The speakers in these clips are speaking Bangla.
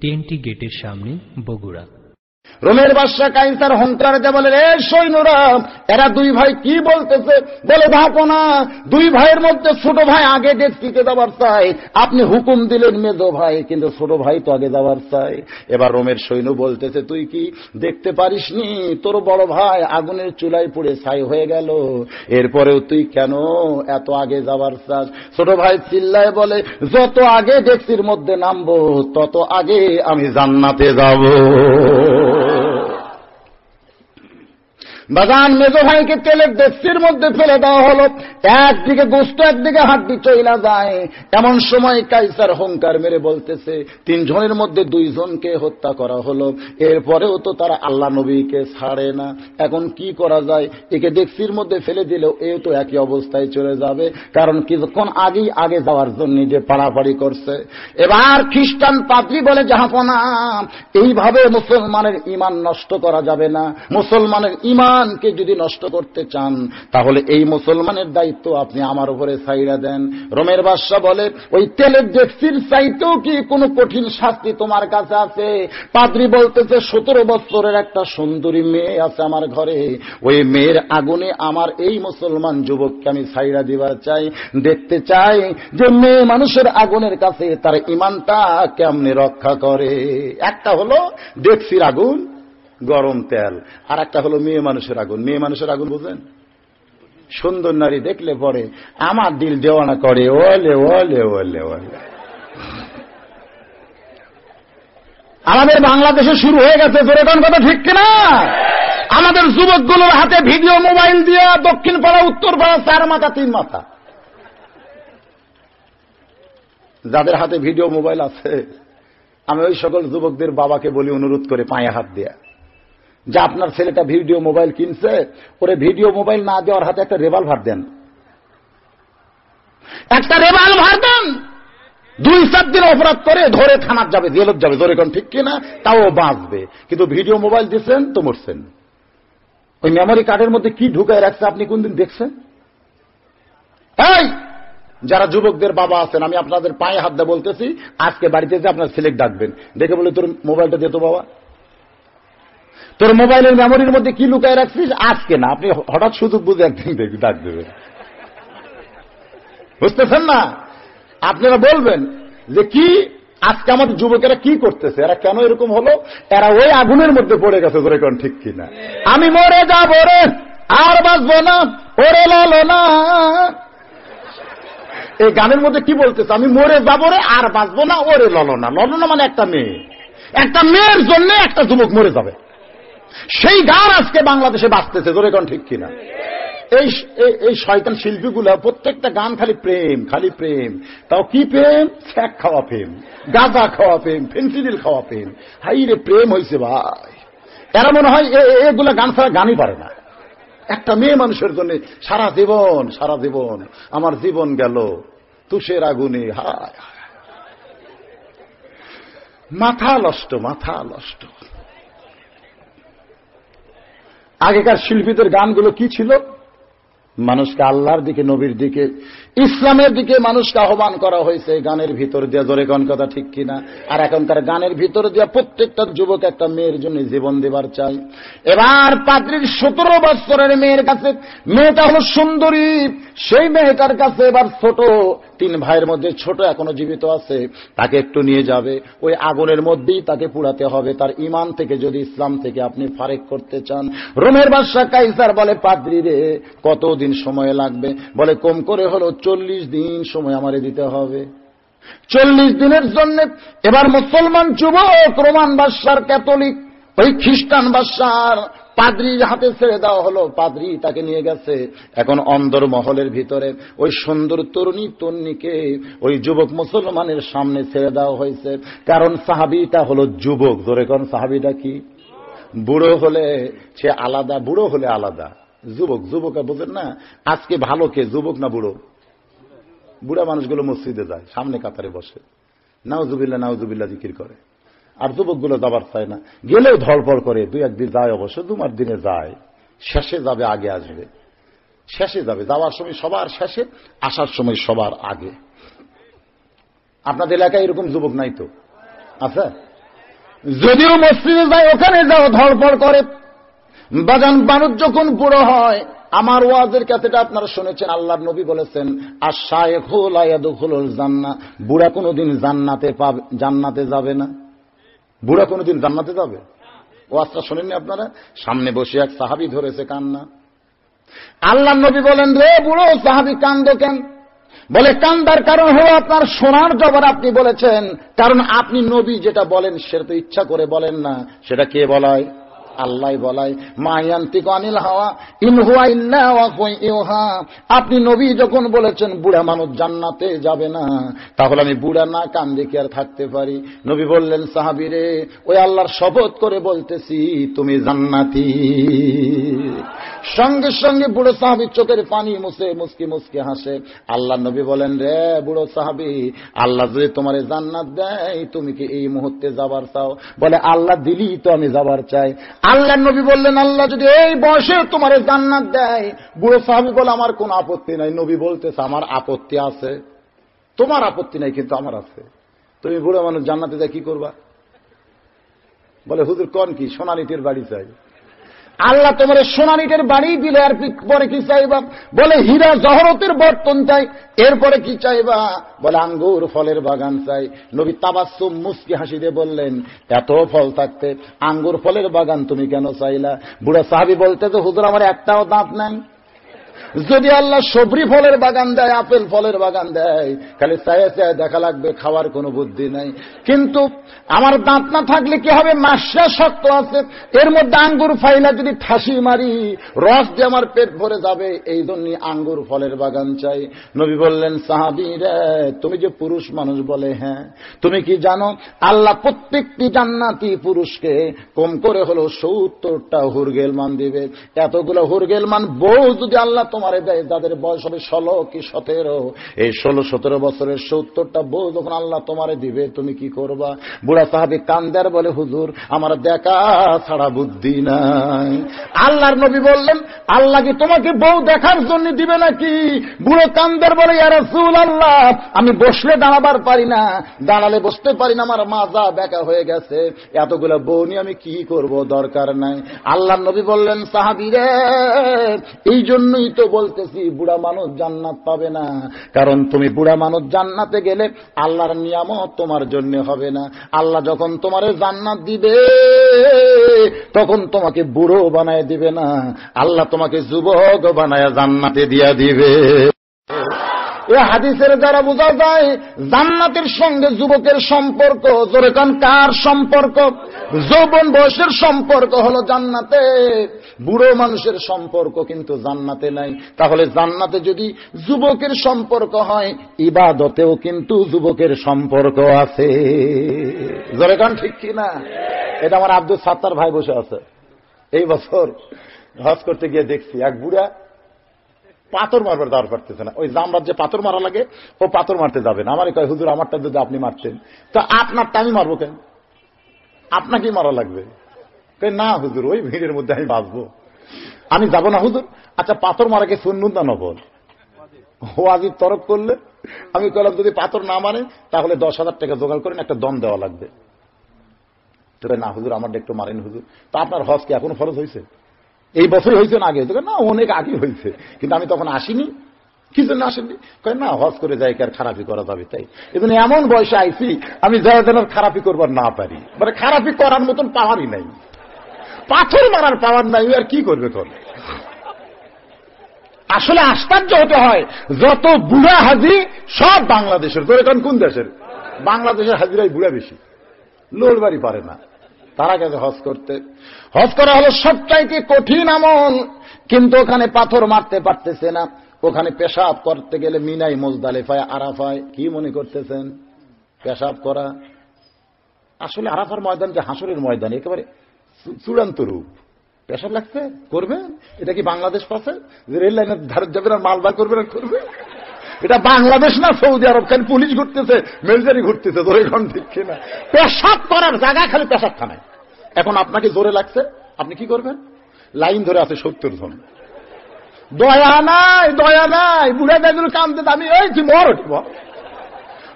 TNT গেটের সামনে, বগুড়া। রোমের বাদশা কাইসার হংকারে বলে, রে সৈন্যরা, এরা দুই ভাই কি বলতেছে? বলে, ভাবো না, দুই ভাইয়ের মধ্যে ছোট ভাই আগে দেখতে যাবার চাই, আপনি হুকুম দিলেন মেজো ভাই, কিন্তু ছোট ভাই তো আগে যাবার চাই। এবার রোমের সৈন্য বলতেছে, তুই কি দেখতে পারিসনি তোর বড় ভাই আগুনের চুলায় পুড়ে ছাই হয়ে গেল, এরপরেও তুই কেন এত আগে যাবার চাস? ছোট ভাই চিল্লায় বলে, যত আগে ডেকসির মধ্যে নামবো তত আগে আমি জান্নাতে যাব। বাগান মেজো ভাইকে তেলের ডেকসির মধ্যে ফেলে দেওয়া হলো, একদিকে গোস্ত একদিকে হাড্ডি চইলা যায়। এমন সময় কাইসার হুঙ্কার মেরে বলতেছে, 3 জনের মধ্যে 2 জনকে হত্যা করা হলো, এরপরেও তো তারা আল্লাহ নবীকে ছাড়ে না, এখন কি করা যায়? একে ডেকসির মধ্যে ফেলে দিলেও এও তো একই অবস্থায় চলে যাবে, কারণ কিছুক্ষণ আগেই আগে যাওয়ার জন্য যে পাড়াপাড়ি করছে। এবার খ্রিস্টান পাদ্রী বলে, জাহাপনা, এইভাবে মুসলমানের ঈমান নষ্ট করা যাবে না। মুসলমানের ঈমান কে যদি নষ্ট করতে চান তাহলে এই মুসলমানের দায়িত্ব আপনি আমার উপরে ছাইড়া দেন। রোমের বাদশা বলে, ওই তেলের ডেকসির চাইতেও কি কোনো কঠিন শাস্তি তোমার কাছে আছে? পাদ্রী বলতেছে, 17 বছরের একটা সুন্দরী মেয়ে আছে আমার ঘরে, ওই মেয়ের আগুনে আমার এই মুসলমান যুবককে আমি ছাইড়া দিবার চাই, দেখতে চাই যে মেয়ে মানুষের আগুনের কাছে তার ঈমানটা কেমনে রক্ষা করে। একটা হলো ডেকসির আগুন, গরম তেল, আর একটা হলো মেয়ে মানুষের আগুন। মেয়ে মানুষের আগুন বুঝেন? সুন্দর নারী দেখলে পরে আমার দিল দেওয়ানা করে, ওলে ওলে ওলে ওলে। আমাদের বাংলাদেশে শুরু হয়ে গেছে, যেরকম কথা ঠিক কিনা? আমাদের যুবকগুলোর হাতে ভিডিও মোবাইল দিয়ে দক্ষিণ পাড়া উত্তর পাড়া 4 মাথা 3 মাথা। যাদের হাতে ভিডিও মোবাইল আছে, আমি ওই সকল যুবকদের বাবাকে বলি অনুরোধ করে পায়ে হাত দেয়া, যে আপনার ছেলেটা ভিডিও মোবাইল কিনছে, ওরে ভিডিও মোবাইল না দেওয়ার হাতে একটা রিভলভার দেন, একটা রিভলভার দেন। 2-4 দিন অপরাধ করে ধরে থানার যাবে, জেলত যাবে, ধরে কোন ঠিক কিনা, তাও বাঁচবে। কিন্তু ভিডিও মোবাইল দিচ্ছেন তো মরছেন। ওই মেমোরি কার্ডের মধ্যে কি ঢুকায় রাখছে আপনি কোনদিন দেখছেন? এই যারা যুবকদের বাবা আছেন, আমি আপনাদের পায়ে হাত দিয়ে বলতেছি, আজকে বাড়িতে যে আপনার ছেলে ডাকবেন, দেখে বলে, তোর মোবাইলটা দিয়ে তো বাবা, তোর মোবাইলের মেমোরির মধ্যে কি লুকায় রাখছিস? আজকে না, আপনি হঠাৎ সুযোগ বুঝে একদিন ডাক দেবেন, বুঝতেছেন না? আপনারা বলবেন যে কি আজকে আমাদের যুবকেরা কি করতেছে, এরা কেন এরকম হলো? এরা ওই আগুনের মধ্যে পড়ে গেছে, ধরে কোন ঠিক কিনা? আমি মরে যাবো রে, আর বাঁচবো না, ওরে লালো না। এই গানের মধ্যে কি বলতেছে? আমি মরে যাবো রে, আর বাঁচবো না, ওরে ললনা। ললনা মানে একটা মেয়ে, একটা মেয়ের জন্য একটা যুবক মরে যাবে, সেই গান আজকে বাংলাদেশে বাঁচতেছে, ধরে কোন ঠিক কিনা? এই শয়তান শিল্পীগুলা প্রত্যেকটা গান খালি প্রেম, খালি প্রেম। তাও কি প্রেম? ছ্যাক খাওয়া প্রেম, গাঁজা খাওয়া প্রেম, ফেন্সিডিল খাওয়া প্রেম। হাই রে প্রেম হয়েছে ভাই। এরা মনে হয় এগুলা গান ছাড়া গানই পারে না। একটা মেয়ে মানুষের জন্য সারা জীবন, সারা জীবন আমার জীবন গেল তুষের আগুনে, হায় মাথা নষ্ট, মাথা নষ্ট। আগেকার শিল্পীদের গানগুলো কি ছিল? মানুষকে আল্লাহর দিকে, নবীর দিকে, ইসলামের দিকে মানুষকে আহ্বান করা হয়েছে গানের ভিতর দিয়ে, জোরে কোন কথা ঠিক কিনা? আর এখনকার গানের ভিতর দিয়ে প্রত্যেকটা যুবক একটা মেয়ের জন্য জীবন দেবার চাই। এবার পাত্রীর 17 বছরের মেয়ের কাছে, মেয়েটা হলো সুন্দরী, সেই মেয়েটার কাছে এবার ছোট 3 ভাইয়ের মধ্যে ছোট এখনো জীবিত আছে, তাকে একটু নিয়ে যাবে, ওই আগুনের মধ্যেই তাকে পুড়াতে হবে। তার ঈমান থেকে যদি ইসলাম থেকে আপনি ফারেক করতে চান। রোমের বাদশা কাইসার বলে, পাদ্রী রে, কতদিন সময় লাগবে? বলে, কম করে হলো 40 দিন সময় আমারে দিতে হবে। 40 দিনের জন্য এবার মুসলমান যুবক রোমান বাদশার ক্যাথলিক ওই খ্রিস্টান বাদশার পাদ্রীর হাতে ছেড়ে দেওয়া হলো। পাদ্রী তাকে নিয়ে গেছে। এখন অন্দর মহলের ভিতরে ওই সুন্দর তরুণী তন্নিকে ওই যুবক মুসলমানের সামনে ছেড়ে দেওয়া হয়েছে, কারণ সাহাবীটা হলো যুবক। ধরে কোন সাহাবীটা কি? বুড়ো হলে সে আলাদা, বুড়ো হলে আলাদা। যুবক, যুবক বোঝেন না? আজকে ভালো কে, যুবক না বুড়ো? বুড়া মানুষগুলো মসজিদে যায়, সামনে কাতারে বসে, নাউজুবিল্লাহ নাউজুবিল্লাহ জিকির করে, আর যুবকগুলো যাবার চায় না, গেলেও ধড়পড় করে। 2-1 দিন যায়, অবশ্য 2-4 দিনে যায়, শেষে যাবে, আগে আসবে, শেষে যাবে, যাওয়ার সময় সবার শেষে, আসার সময় সবার আগে। আপনাদের এলাকায় এরকম যুবক নাই তো? আচ্ছা, যদিও মসজিদে যায় ওখানে যাও ধড়পড় করে। বাজান মানুষ যখন বুড়ো হয়, আমার ওয়াজের ক্যাসেটে আপনারা শুনেছেন আল্লাহর নবী বলেছেন আশ-শায়খু লা ইয়াদখুলুল জান্নাহ, বুড়া কোনোদিন জান্নাতে যাবে না। বুড়া কোনোদিন জান্নাতে যাবে? ওয়াজটা শুনেননি আপনারা? সামনে বসে এক সাহাবী ধরেছে কান্না। আল্লাহর নবী বলেন, রে বুড়ো সাহাবী কান্দো কেন? বলে কান্দার কারণ হলো আপনার সোনার জবর আপনি বলেছেন, কারণ আপনি নবী যেটা বলেন সেটা তো ইচ্ছা করে বলেন না, সেটা কে বলায়? আল্লাহ বলায়। মা ইয়ান্তিকু আনিল হাওয়া ইন হুয়া ইল্লা ওয়াহয়ুন ইউহা। আপনি নবী যখন বলেছেন বুড়া মানুষ জান্নাতে যাবে না, তাহলে আমি বুড়া না কান্দে কি আর থাকতে পারি? নবী বললেন, সাহাবী রে, ওই আল্লাহর শপথ করে বলতেছি তুমি জান্নাতি। সঙ্গে সঙ্গে বুড়ো সাহাবীর চোখের পানি মুছে মুচকি মুচকি হাসে। আল্লাহ নবী বলেন, রে বুড়ো সাহাবী, আল্লাহ যদি তোমারে জান্নাত দেয় তুমি কি এই মুহূর্তে যাবার চাও? বলে আল্লাহ দিলি তো আমি যাবার চাই। আল্লাহ নবী বললেন, আল্লাহ যদি এই বয়সে তোমারে জান্নাত দেয়? বুড়ো সাহাবী বলে আমার কোনো আপত্তি নাই। নবী বলতেছে আমার আপত্তি আছে। তোমার আপত্তি নাই কিন্তু আমার আছে। তুমি বুড়ো মানুষ জান্নাতে যায় কি করবা? বলে হুজুর কোন কি? সোনালিটির বাড়ি চাই। আল্লাহ তোমার সোনালিটের বাড়ি দিলে আর পরে কি চাইবা? বলে হীরা জহরতের বর্তন চাই। এরপরে কি চাইবা? বলে আঙ্গুর ফলের বাগান চাই। নবী তাবাসসুম মুস্কি হাসি দিয়ে বললেন, এত ফল থাকতে আঙ্গুর ফলের বাগান তুমি কেন চাইলা? বুড়া সাহাবী বলতে তো হুজুর আমার একটাও দাঁত নাই। যদি আল্লাহ সবরি ফলের বাগান দেয়, আপেল ফলের বাগান দেয়, খালি চায়ে চায়ে দেখা লাগবে, খাওয়ার কোনো বুদ্ধি নাই। কিন্তু আমার দাঁত না থাকলে কি হবে? মাসা শক্ত আছে, এর মধ্যে আঙ্গুর ফাইলা যদি ঠাসি মারি রস দিয়ে আমার পেট ভরে যাবে, এই জন্য আঙ্গুর ফলের বাগান চাই। নবী বললেন, সাহাবী রে, তুমি যে পুরুষ মানুষ, বলে হ্যাঁ। তুমি কি জানো আল্লাহ প্রত্যেকটি জান্নাতি পুরুষকে কম করে হলো 70টা হুরগেলমান দিবে। এতগুলো হুরগেলমান বউ যদি আল্লাহ তোমারে দেয়, যাদের বয়স হবে 16 কি 17, এই 16-17 বছরের 70টা বউ যখন আল্লাহ তোমারে দিবে, তুমি কি করবা? বুড়া সাহাবী কান্দার বলে, হুজুর আমার দেখা ছাড়া বুদ্ধি নাই। আল্লাহর নবী বললেন, আল্লাহ কি তোমাকে বউ দেখার জন্য দিবে নাকি? বুড়ো কান্দার বলে, ইয়া রাসূলুল্লাহ, আমি বসলে দাঁড়াবার পারি না, দাঁড়ালে বসতে পারি না, আমার মাজা বেঁকা হয়ে গেছে, এতগুলো বউ নিয়ে আমি কি করব? দরকার নাই। আল্লাহর নবী বললেন, সাহাবী রে, এই জন্যই তো বলতেছি বুড়া মানুষ জান্নাত পাবে না, কারণ তুমি বুড়া মানুষ জান্নাতে গেলে আল্লাহর নিয়ামত তোমার জন্য হবে না। আল্লাহ যখন তোমারে জান্নাত দিবে তখন তোমাকে বুড়ো বানায় দিবে না, আল্লাহ তোমাকে যুবক বানায় জান্নাতে দিয়া দিবে। এ হাদিসের দ্বারা বোঝা যায় জান্নাতের সঙ্গে যুবকের সম্পর্ক। জোরে কান, কার সম্পর্ক? যৌবন বয়সের সম্পর্ক হলো জান্নাতে, বুড়ো মানুষের সম্পর্ক কিন্তু জান্নাতে নাই। তাহলে জান্নাতে যদি যুবকের সম্পর্ক হয়, ইবাদতেও কিন্তু যুবকের সম্পর্ক আছে। জোরে কান, ঠিক কিনা? এটা আমার আব্দুল সাত্তার ভাই বসে আছে। এই বছর হজ করতে গিয়ে দেখছি এক বুড়া পাথর মারবার দাঁড় পারতেছে না। ওই জামরাত যে পাথর মারা লাগে, ও পাথর মারতে যাবে না। আমারই কয়, হুজুর আমারটা যদি আপনি মারতেন। তো আপনারটা আমি মারবো কেন? আপনাকেই মারা লাগবে। না হুজুর, ওই ভিড়ের মধ্যে আমি বাঁচবো, আমি যাব না হুজুর। আচ্ছা পাথর মারাকে সুন্নত না নফল? ওয়াজিব তরক করলে আমি কইলাম, যদি পাথর না মানে তাহলে 10,000 টাকা জোগাড় করেন, একটা দম দেওয়া লাগবে। না হুজুর আমারটা একটু মারেন হুজুর। তো আপনার হজ কি এখনো ফরজ হয়েছে? এই বছরই হয়েছে না আগে? না, অনেক আগে হয়েছে, কিন্তু আমি তখন আসিনি। কি জন্য আসেননি? না, হজ করে যাই আর খারাপি করা যাবে, তাই এজন্য এমন বয়সে আইছি আমি যাই যেন খারাপি করবার না পারি। মানে খারাপি করার মতন পাওয়ারই নাই, পাথর মারার পাওয়ার নাই, আর কি করবে? কর আসলে আশ্চর্য হতে হয়, যত বুড়া হাজি সব বাংলাদেশের। তোর এখন কোন দেশের? বাংলাদেশের হাজিরাই বুড়া বেশি, লোলবাড়ি পারে না, তারা গেছে হজ করতে। হজ করা হলো সবচাইতে কঠিন আমল, কিন্তু ওখানে পাথর মারতে পারতেছে না। ওখানে পেশাব করতে গেলে মিনাই, মুজদালিফায়, আরাফায়, কি মনে করতেছেন পেশাব করা? আসলে আরাফার ময়দান যে হাসরের ময়দান, একেবারে চূড়ান্ত রূপ। পেশাব লাগছে করবে? এটা কি বাংলাদেশ পাশে যে রেল লাইনের ধারে যাবে আর মাল বার করবে না? করবে। এটা বাংলাদেশ না সৌদি আরব, খালি পুলিশ ঘুরতেছে, মিলিটারি ঘুরতেছে। ধরে এখন ঠিক কিনা? পেশাব করার জায়গা খালি পেশাব খানায়। এখন আপনাকে জোরে লাগছে, আপনি কি করবেন? লাইন ধরে আছে 70 জন, দয়া নাই, দয়া নাই। বুড়া দাদুর কামতে আমি ওই কি মর,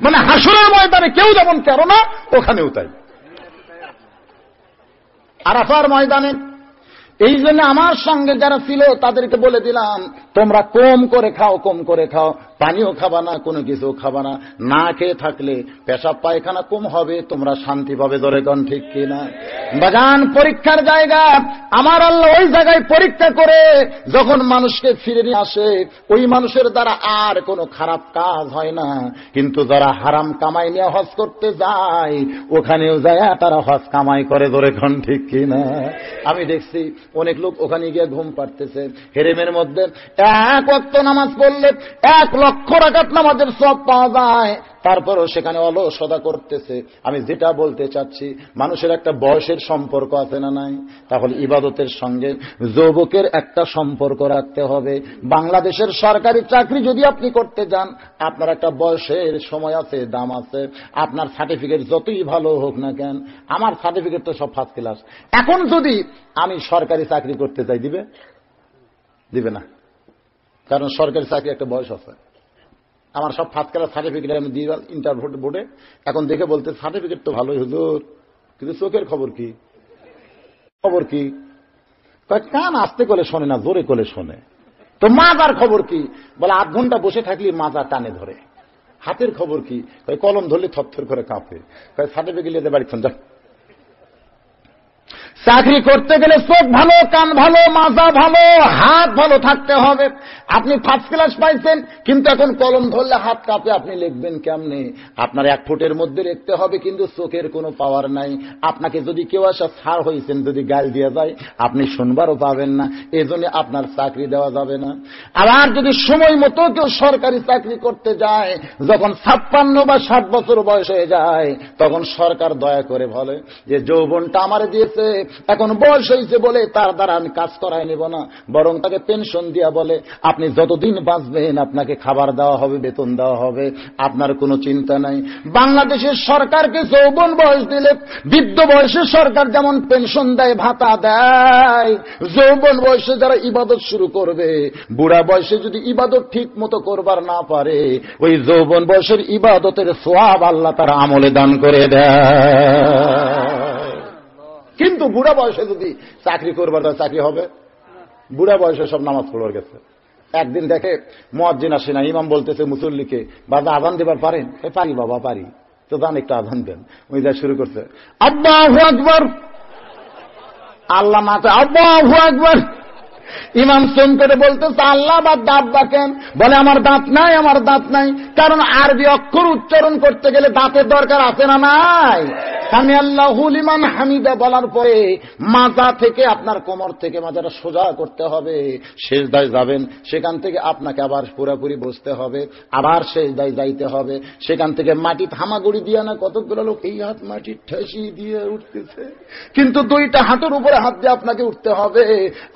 মানে হাসরের ময়দানে কেউ যেমন কেন না, ওখানেও তাই। আরাফার ময়দানে। এই জন্য আমার সঙ্গে যারা ছিল তাদেরকে বলে দিলাম, তোমরা কম করে খাও, কম করে খাও, পানিও খাবা না, কোনো কিছু খাবা না, না খেয়ে থাকলে পেশাব পায়খানা কম হবে, তোমরা শান্তি পাবে। ধরে কোন ঠিক কিনা? বাগান পরীক্ষার জায়গা, আমার আল্লাহ ওই জায়গায় পরীক্ষা করে যখন মানুষকে ফিরে নিয়ে আসে, ওই মানুষের দ্বারা আর কোনো খারাপ কাজ হয় না। কিন্তু যারা হারাম কামাই নিয়ে হজ করতে যায়, ওখানেও যায় তারা হজ কামাই করে। ধরে কোন ঠিক কিনা? আমি দেখছি অনেক লোক ওখানে গিয়ে ঘুম পাড়তেছে, হেরেমের মধ্যে এক ওয়াক্ত নামাজ পড়লে 1 লক্ষ রাকাত নামাজের সওয়াব পাওয়া যায়, তারপরও সেখানে অলসতা করতেছে। আমি যেটা বলতে চাচ্ছি, মানুষের একটা বয়সের সম্পর্ক আছে না নাই? তাহলে ইবাদতের সঙ্গে যুবকের একটা সম্পর্ক রাখতে হবে। বাংলাদেশের সরকারি চাকরি যদি আপনি করতে যান, আপনার একটা বয়সের সময় আছে, দাম আছে। আপনার সার্টিফিকেট যতই ভালো হোক না কেন, আমার সার্টিফিকেট তো সব ফার্স্ট ক্লাস। এখন যদি আমি সরকারি চাকরি করতে চাই, দিবে না, কারণ সরকারি চাকরি একটা বয়স আছে। আমার সব ফার্স্ট ক্লাস সার্টিফিকেট আমি দিয়ে ইন্টারভিউ বোর্ডে, এখন দেখে বলতে সার্টিফিকেট তো ভালোই হুজুর, কিন্তু চোখের খবর কি? খবর কি? কান আস্তে করে শোনে না, জোরে করে শোনে। তো মাজার খবর কি? বলে 8 ঘন্টা বসে থাকলে মাজা টানে ধরে। হাতের খবর কি? কলম ধরলে থরথর করে কাঁপে। সার্টিফিকেট নিয়ে বাড়ি যা। চাকরি করতে গেলে চোখ ভালো, কান ভালো, মাজা ভালো, হাত ভালো থাকতে হবে। আপনি ফার্স্ট ক্লাস পাইছেন, কিন্তু এখন কলম ধরলে হাত কাঁপে, আপনি লিখবেন কেমনে? আপনার 1 ফুটের মধ্যে লিখতে হবে, কিন্তু চোখের কোনো পাওয়ার নাই। আপনাকে যদি কেউ আসা ছাড় হয়েছেন যদি গাল দিয়ে যায়, আপনি শুনবারও পাবেন না। এজন্য আপনার চাকরি দেওয়া যাবে না। আবার যদি সময় মতো কেউ সরকারি চাকরি করতে যায়, যখন 56 বা 60 বছর বয়স হয়ে যায়, তখন সরকার দয়া করে বলে যে যৌবনটা আমারে দিয়েছে, এখন বয়স হয়েছে বলে তার দ্বারা আমি কাজ করাই নেব না, বরং তাকে পেনশন দিয়া বলে আপনি যতদিন বাঁচবেন আপনাকে খাবার দেওয়া হবে, বেতন দেওয়া হবে, আপনার কোনো চিন্তা নাই। বাংলাদেশের সরকারকে যৌবন বয়স দিলে, বৃদ্ধ বয়সে সরকার যেমন পেনশন দেয়, ভাতা দেয়, যৌবন বয়সে যারা ইবাদত শুরু করবে, বুড়া বয়সে যদি ইবাদত ঠিক মতো করবার না পারে, ওই যৌবন বয়সের ইবাদতের সওয়াব আল্লাহ তার আমলে দান করে দেয়। কিন্তু বুড়া বয়সে যদি চাকরি করবার, চাকরি হবে? বুড়া বয়সে সব নামাজ পড়বার গেছে। একদিন দেখে মুয়াজ্জিন আসে না, ইমাম বলতেছে মুসল্লিকে, বাবা আযান দিবার পারেন? পারি বাবা, পারি। তো যান একটু আযান দেন। ওই যা শুরু করছে, আল্লাহু আকবার, আল্লাহ মাথা, আল্লাহু আকবার। ইমাম সুন করে বলতেছে আল্লাহ বা দাঁত ডাকেন? বলে আমার দাঁত নাই, আমার দাঁত নাই। কারণ আরবি অক্ষর উচ্চারণ করতে গেলে দাঁতের দরকার আছে না নাই? সামি আল্লাহু লিমান হামিদা বলার পরে মাজা থেকে, আপনার কোমর থেকে মাজাটা সোজা করতে হবে, সেজদায় যাবেন, সেখান থেকে আপনাকে আবার পুরোপুরি বসতে হবে, আবার সেজদায় যাইতে হবে, সেখান থেকে মাটি থামাগুড়ি দিয়ে না কতগুলো লোক এই হাত মাটি ঠেসি দিয়ে উঠতেছে, কিন্তু 2টা হাঁটুর উপরে হাত দিয়ে আপনাকে উঠতে হবে।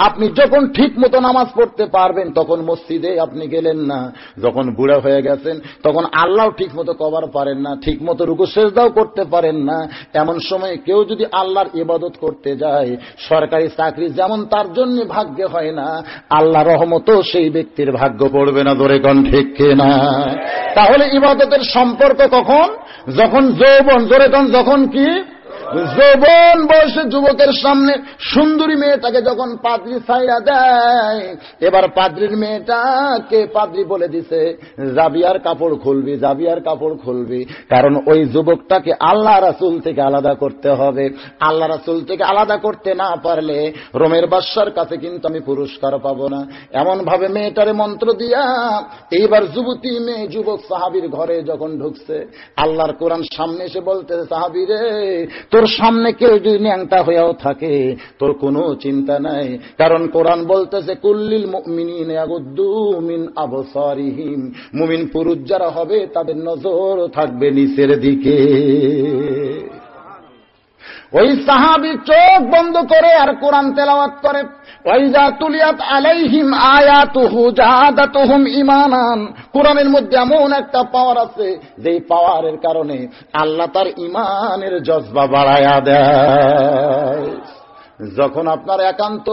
আপনি যখন ঠিক মতো নামাজ পড়তে পারবেন তখন মসজিদে আপনি গেলেন না, যখন বুড়া হয়ে গেছেন তখন আল্লাহ ঠিক মতো কবার পারেন না, ঠিক মতো রুকু সেজদাও করতে পারেন না। এমন সময় কেউ যদি আল্লাহর ইবাদত করতে যায়, সরকারি চাকরি যেমন তার জন্য ভাগ্যে হয় না, আল্লাহর রহমতও সেই ব্যক্তির ভাগ্য পড়বে না। ধরে কোন ঠিক কিনা? তাহলে ইবাদতের সম্পর্ক কখন? যখন যৌবন, ধরে কোন, যখন কি যৌবন বয়সে যুবকের সামনে সুন্দরী মেয়েটাকে যখন পাদ্রী ছাইড়া দেয়, এবার পাদ্রীর মেয়েটাকে পাদ্রী বলে দিছে জাবিয়ার কাপড় খুলবি, জাবিয়ার কাপড় খুলবি, কারণ ওই যুবকটাকে আল্লাহ রাসূল থেকে আলাদা করতে হবে। আল্লাহ রাসূল থেকে আলাদা করতে না পারলে রোমের বাদশার কাছে কিন্তু আমি পুরস্কার পাবো না। এমন ভাবে মেয়েটারে মন্ত্র দিয়া এইবার যুবতী মেয়ে যুবক সাহাবীর ঘরে যখন ঢুকছে, আল্লাহর কোরআন সামনে এসে বলতেছে সাহাবী রে, তোর সামনে কেউ যদি ন্যাংটা হয়েও থাকে তোর কোনো চিন্তা নাই, কারণ কোরআন বলতেছে কুল্লিল মুমিনিনা ইয়াগুদ্দু মিন আবসারিহিম, মুমিন পুরুষ যারা হবে তাদের নজর থাকবে নিচের দিকে। ওই সাহাবী চোখ বন্ধ করে আর কোরআন তেলাওয়াত করে, ওয়াইজা তুলিয়াত আলাইহিম আয়াতুহু জাদাতুহুম ঈমানান। কোরআনের মধ্যে এমন একটা পাওয়ার আছে, যেই পাওয়ারের কারণে আল্লাহ তার ঈমানের জজবা বাড়ায়া দেয়। যখন আপনার একান্ত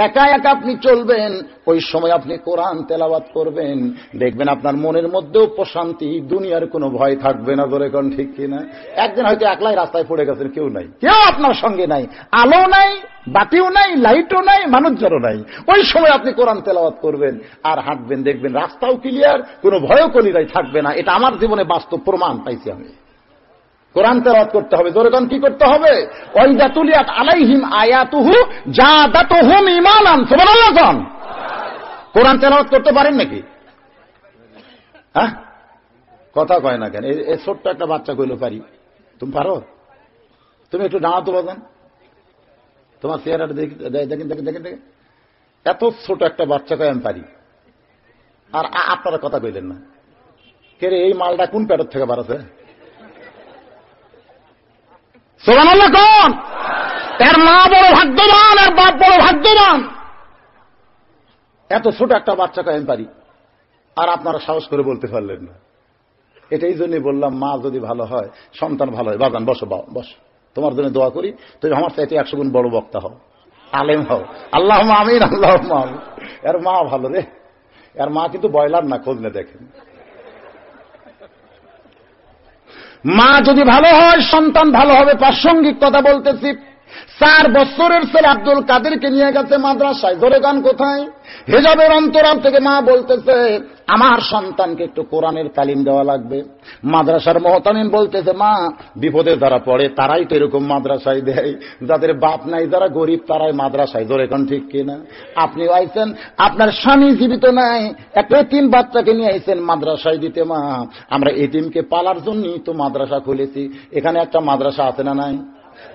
একা একা আপনি চলবেন, ওই সময় আপনি কোরআন তেলাওয়াত করবেন, দেখবেন আপনার মনের মধ্যেও প্রশান্তি, দুনিয়ার কোনো ভয় থাকবে না। ধরে কোন ঠিক কিনা? একদিন হয়তো একলাই রাস্তায় পড়ে গেছেন, কেউ নাই, কেউ আপনার সঙ্গে নাই, আলো নাই, বাতিও নাই, লাইটও নাই, মানুষজনও নাই। ওই সময় আপনি কোরআন তেলাওয়াত করবেন আর হাঁটবেন, দেখবেন রাস্তাও ক্লিয়ার, কোনো ভয়ও কলিরাই থাকবে না। এটা আমার জীবনে বাস্তব প্রমাণ পাইছি আমি। কোরআন তেলাওয়াত করতে হবে। জোরে কোন কি করতে হবে? ওয়াইদা তুলিয়াত আলাইহিম আয়াতুহু জাদাতুহুম ঈমানান। সুবহানাল্লাহ। কোন কোরআন তেলাওয়াত করতে পারেন নাকি? হ্যাঁ, কথা কয় না কেন? এই ছোট্ট একটা বাচ্চা কইলো পারি, তুমি পারো? তুমি একটু দাঁড়াতো বাজান, তোমার চেহারাটা দেখেন দেখেন দেখেন দেখেন, এত ছোট একটা বাচ্চা কয় আমি পারি, আর আপনারা কথা কইলেন না। কে রে, এই মালটা কোন পেটের থেকে বাড়াছে? সুবহানাল্লাহ। কোন এর মা বড় ভাগ্যবান, আর বাপ বড় ভাগ্যবান। এত ছোট একটা বাচ্চাকে আমি পারি, আর আপনারা সাহস করে বলতে পারলেন না। এটাই জন্যই বললাম, মা যদি ভালো হয়, সন্তান ভালো হয়। বাগান বসো, বস, তোমার জন্য দোয়া করি, তুমি আমার চাইতে 100 গুণ বড় বক্তা হও, আলেম হও। আল্লাহুম্মা আমিন, আল্লাহুম্মা আমিন। এর মা ভালো রে, এর মা কিন্তু বয়লার না, খোঁজ না দেখেন। মা যদি ভালো হয়, সন্তান ভালো হবে। প্রাসঙ্গিক কথা বলতেছি, 4 বছরের ছেলে আব্দুল কাদেরকে নিয়ে গেছে মাদ্রাসায়। ধরে গান কোথায়? হিজাবের অন্তরাল থেকে মা বলতেছে, আমার সন্তানকে একটু কোরআনের তালিম দেওয়া লাগবে। মাদ্রাসার মহতামিম বলতেছে, মা বিপদে যারা পড়ে তারাই তো এরকম মাদ্রাসায় দেয়, যাদের বাপ নাই, যারা গরিব, তারাই মাদ্রাসায়। ধরে গান ঠিক কিনা? আপনি আইছেন, আপনার স্বামী জীবিত নাই, একটা এতিম বাচ্চাকে নিয়ে আইছেন মাদ্রাসায় দিতে। মা, আমরা এতিমকে পালার জন্যই তো মাদ্রাসা খুলেছি। এখানে একটা মাদ্রাসা আছে না নাই?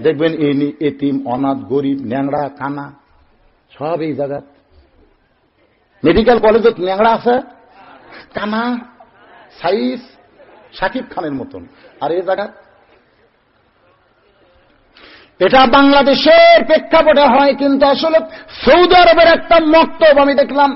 দেখবেন এতিম, অনাথ, গরিব, ন্যাংরা, কানা সব এই জায়গা। মেডিকেল কলেজে ন্যাংরা আছে, কানা, সাইজ শাকিব খানের মতন, আর এই জায়গা। এটা বাংলাদেশের প্রেক্ষাপটে হয়, কিন্তু আসলে সৌদি আরবের একটা মক্তব আমি দেখলাম,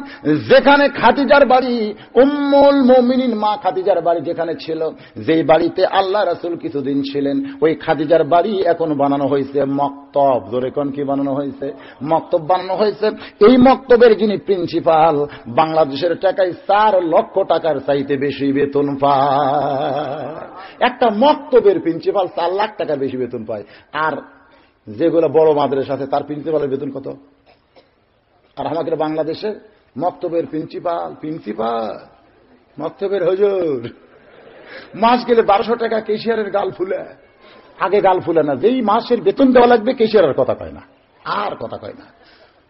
যেখানে খাদিজার বাড়ি, উম্মুল মুমিনিন মা খাদিজার বাড়ি যেখানে ছিল, যেই বাড়িতে আল্লাহ রাসূল কিছুদিন ছিলেন, ওই খাদিজার বাড়ি এখন বানানো হয়েছে মক্তব। জোরে কোন কি বানানো হয়েছে? মক্তব বানানো হয়েছে। এই মক্তবের যিনি প্রিন্সিপাল, বাংলাদেশের টাকায় 4 লক্ষ টাকার চাইতে বেশি বেতন পায়। একটা মক্তবের প্রিন্সিপাল 4 লাখ টাকার বেশি বেতন পায়। আর যেগুলো বড় মাদ্রাসা আছে, তার প্রিন্সিপালের বেতন কত? আর আমাদের বাংলাদেশে মক্তবের প্রিন্সিপাল মক্তবের হুজুর মাস গেলে 1200 টাকা কেশিয়ারের গাল ফুলে। আগে গাল ফুলে না, যেই মাসের বেতন দেওয়া লাগবে কেশিয়ারের কথা কয় না, আর কথা কয় না।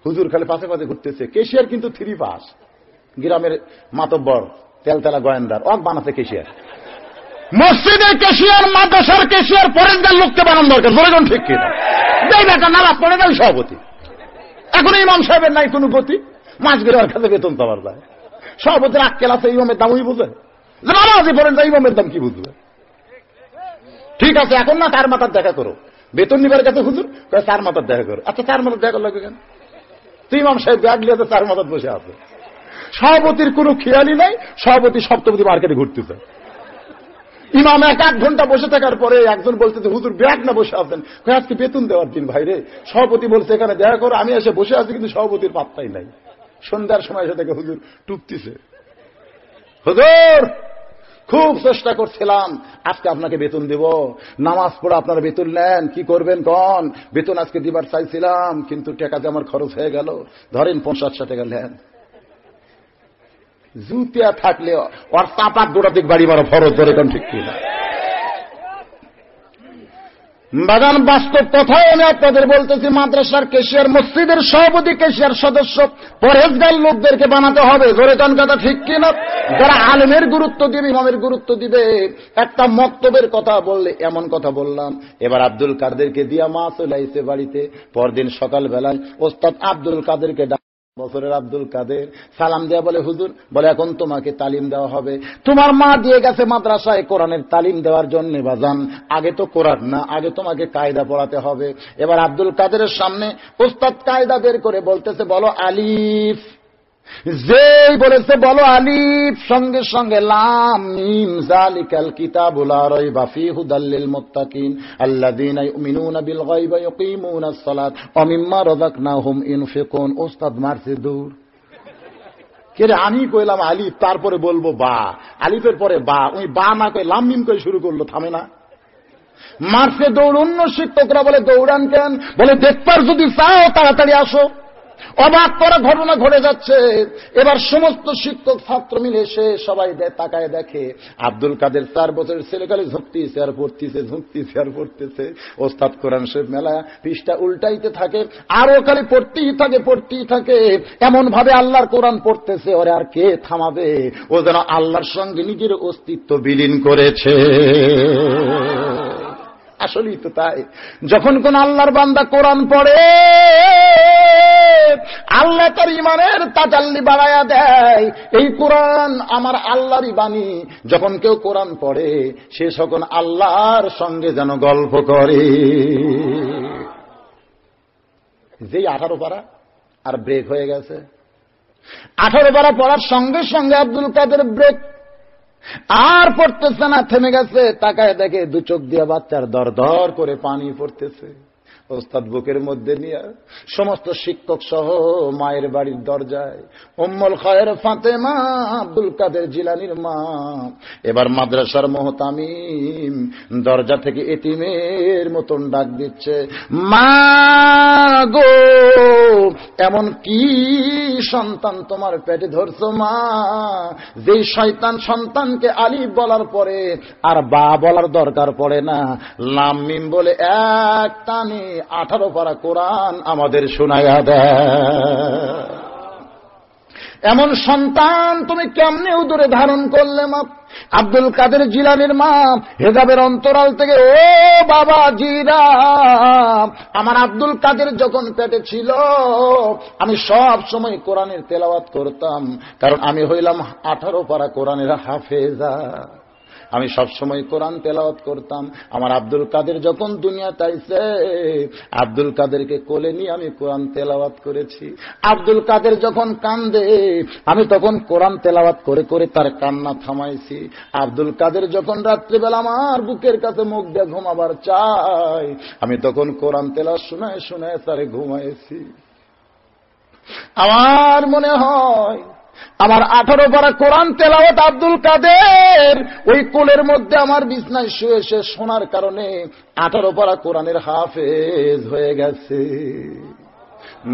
হুজুর খালি পাশে পাশে ঘুরতেছে। কেশিয়ার কিন্তু 3 পাস। গ্রামের মাতব্বর, তেলতেলা গোয়েন্দার অক বানাচ্ছে কেশিয়ার। মসজিদের কেশিয়ার, মাদ্রাসার কেশিয়ার, পরেশগার লোককে বানানো দরকার। বলেন ঠিক কিনা? যাই বেটা নামাজ পড়ে গেল সভাপতি। এখন ইমাম সাহেবের নাই কোনো গতি, মাস গেলে ওর কাছে বেতন পাওয়ার যায়। সভাপতির আক্কেল আছে, ইমামের দাম ওই বুঝে, নামাজই পড়েন, তাই ইমামের দাম কি বুঝবে? ঠিক আছে, এখন না 4 মাথার দেখা করো, বেতন নিবার কাছে হুজুর 4 মাথার দেখা করো। আচ্ছা 4 মাথার দেখা লাগবে কেন? তুই ইমাম সাহেব ব্যাগ লিয়ে 4 মাথার বসে আছে। সভাপতির কোনো খেয়ালই নাই, সভাপতি সপ্তপতি মার্কেটে ঘুরতেছে। ইমাম 1 ঘন্টা বসে থাকার পরে একজন বলতেছে, হুজুর ব্যাগ না বসে আছেন। আজকে বেতন দেওয়ার দিন ভাই রে। সভাপতি বলছে এখানে দেখা করো, আমি এসে বসে আছি, কিন্তু সভাপতির পাত্তাই নাই। সন্ধ্যার সময় এসে দেখে হুজুর টুকতেছে। হুজুর খুব চেষ্টা করছিলাম, আজকে আপনাকে বেতন দেব, নামাজ পড়ে আপনারা বেতন নেন, কি করবেন কন? বেতন আজকে দিবার চাইছিলাম, কিন্তু টাকা যে আমার খরচ হয়ে গেল, ধরেন 50-60 টাকা নেন। জুতিয়া থাকলে ওর চাপাত গোড়া দিক বাড়ি মারো ফরজ। ধরে কোন ঠিক কিনা? বাগান বাস্তব কথাই আমি আপনাদের বলতেছি। মাদ্রাসার কেশিয়ার, মসজিদের সভাপতি, কেশিয়ার সদস্য, পরেশগার লোকদেরকে বানাতে হবে। ধরে কোন কথা ঠিক কিনা? যারা আলেমের গুরুত্ব দিবে, ইমামের গুরুত্ব দিবে। একটা মক্তবের কথা বললে এমন কথা বললাম। এবার আব্দুল কাদেরকে দিয়া মা চলে আইছে বাড়িতে। পরদিন সকালবেলায় ওস্তাদ আব্দুল কাদেরকে, বছরের আব্দুল কাদের সালাম দেয়া বলে, হুজুর বলে এখন তোমাকে তালিম দেওয়া হবে। তোমার মা দিয়ে গেছে মাদ্রাসায় কোরআনের তালিম দেওয়ার জন্য। বাজান আগে তো কোরআন না, আগে তোমাকে কায়দা পড়াতে হবে। এবার আব্দুল কাদেরের সামনে ওস্তাদ কায়দা বের করে বলতেছে, বলো আলিফ। যেই বলেছে বলো আলিফ, সঙ্গে সঙ্গে লাম মিম যালিকাল কিতাবুল লা রাইবা ফীহি হুদাল লিল মুত্তাকিন আল্লাযীনা ইউমিনুনা বিল গায়বি ওয়া ইউকিমুনাস সালাত ওয়া মিম্মা রাযাকনাহুম ইউনফিকুন। ওস্তাদ মারছে দৌড়। কে রে, আমি কইলাম আলিফ, তারপরে বলবো বা, আলিফের পরে বা, ওই বা না কই লাম মিম কই শুরু করলো, থামে না। মারছে দৌড়। অন্য শিক্ষকরা বলে দৌড়ান কেন? বলে দেখবার যদি চাও তাড়াতাড়ি আসো। অবাক করা ঘটনা ঘটে যাচ্ছে। এবার সমস্ত শিক্ষক ছাত্র মিলে এসে সবাই তাকায় দেখে আব্দুল কাদের 4 বছরের ছেলে খালি ঝুঁকতেছে আর পড়তেছে, ঝুঁকতেছে আর পড়তেছে। ওস্তাদ কোরআন শরীফ মেলা পৃষ্ঠা উল্টাইতে থাকে, আরো খালি পড়তেই থাকে, পড়তেই থাকে। এমন ভাবে আল্লাহর কোরআন পড়তেছে, ওরে আর কে থামাবে? ও যেন আল্লাহর সঙ্গে নিজের অস্তিত্ব বিলীন করেছে। আসলেই তো তাই। যখন কোন আল্লাহর বান্দা কোরআন পড়ে, আল্লাহ তার ইমানের তাজাল্লি বাড়ায়া দেয়। এই কোরআন আমার আল্লাহরই বাণী। যখন কেউ কোরআন পড়ে, সে সকল আল্লাহর সঙ্গে যেন গল্প করে। যেই 18 পারা আর ব্রেক হয়ে গেছে। 18 পারা পড়ার সঙ্গে সঙ্গে আব্দুল কাদের ব্রেক, আর পড়তেছে না, থেমে গেছে। তাকায় দেখে 2 চোখ দিয়ে বাচ্চার দর দর করে পানি পড়তেছে। ওস্তাদ বুকের মধ্যে নিয়ে সমস্ত শিক্ষক সহ মায়ের বাড়ির দরজায়, উম্মুল খায়ের ফাতেমা আব্দুল কাদের জিলানীর মা, এবার মাদ্রাসার মুহতামিম দরজা থেকে এতিমের মতন ডাক দিচ্ছে, মা গো, এমন কি সন্তান তোমার পেটে ধরছো মা, যেই শয়তান সন্তানকে আলিফ বলার পরে আর বা বলার দরকার পড়ে না, লাম মিম বলে এক টানে 18 পারা কোরআন আমাদের শোনায়া দেয়। এমন সন্তান তুমি কেমনে উদরে ধারণ করলে মা? আব্দুল কাদের জিলানীর মা হেজাবের অন্তরাল থেকে, ও বাবা জিরা, আমার আব্দুল কাদের যখন পেটে ছিল আমি সব সময় কোরআনের তেলাওয়াত করতাম, কারণ আমি হইলাম 18 পারা কোরআনের হাফেজা। আমি সব সময় কোরআন তেলাওয়াত করতাম। আমার আব্দুল কাদের যখন দুনিয়াতে আইছে, আব্দুল কাদেরকে কোলে নিয়ে আমি কোরআন তেলাওয়াত করেছি। আব্দুল কাদের যখন কান্দে, আমি তখন কোরআন তেলাওয়াত করে করে তার কান্না থামাইছি। আব্দুল কাদের যখন রাত্রিবেলা আমার বুকের কাছে মুখ দিয়ে ঘুমাবার চাই, আমি তখন কোরআন তেলাওয়াত শোনায় শোনায় তারে ঘুমাইছি। আমার মনে হয় আমার 18 পারা কোরআন তেলাওয়াত আব্দুল কাদের ওই কোলের মধ্যে আমার বিছনায় শুয়ে শুয়ে শোনার কারণে 18 পারা কোরআনের হাফেজ হয়ে গেছে।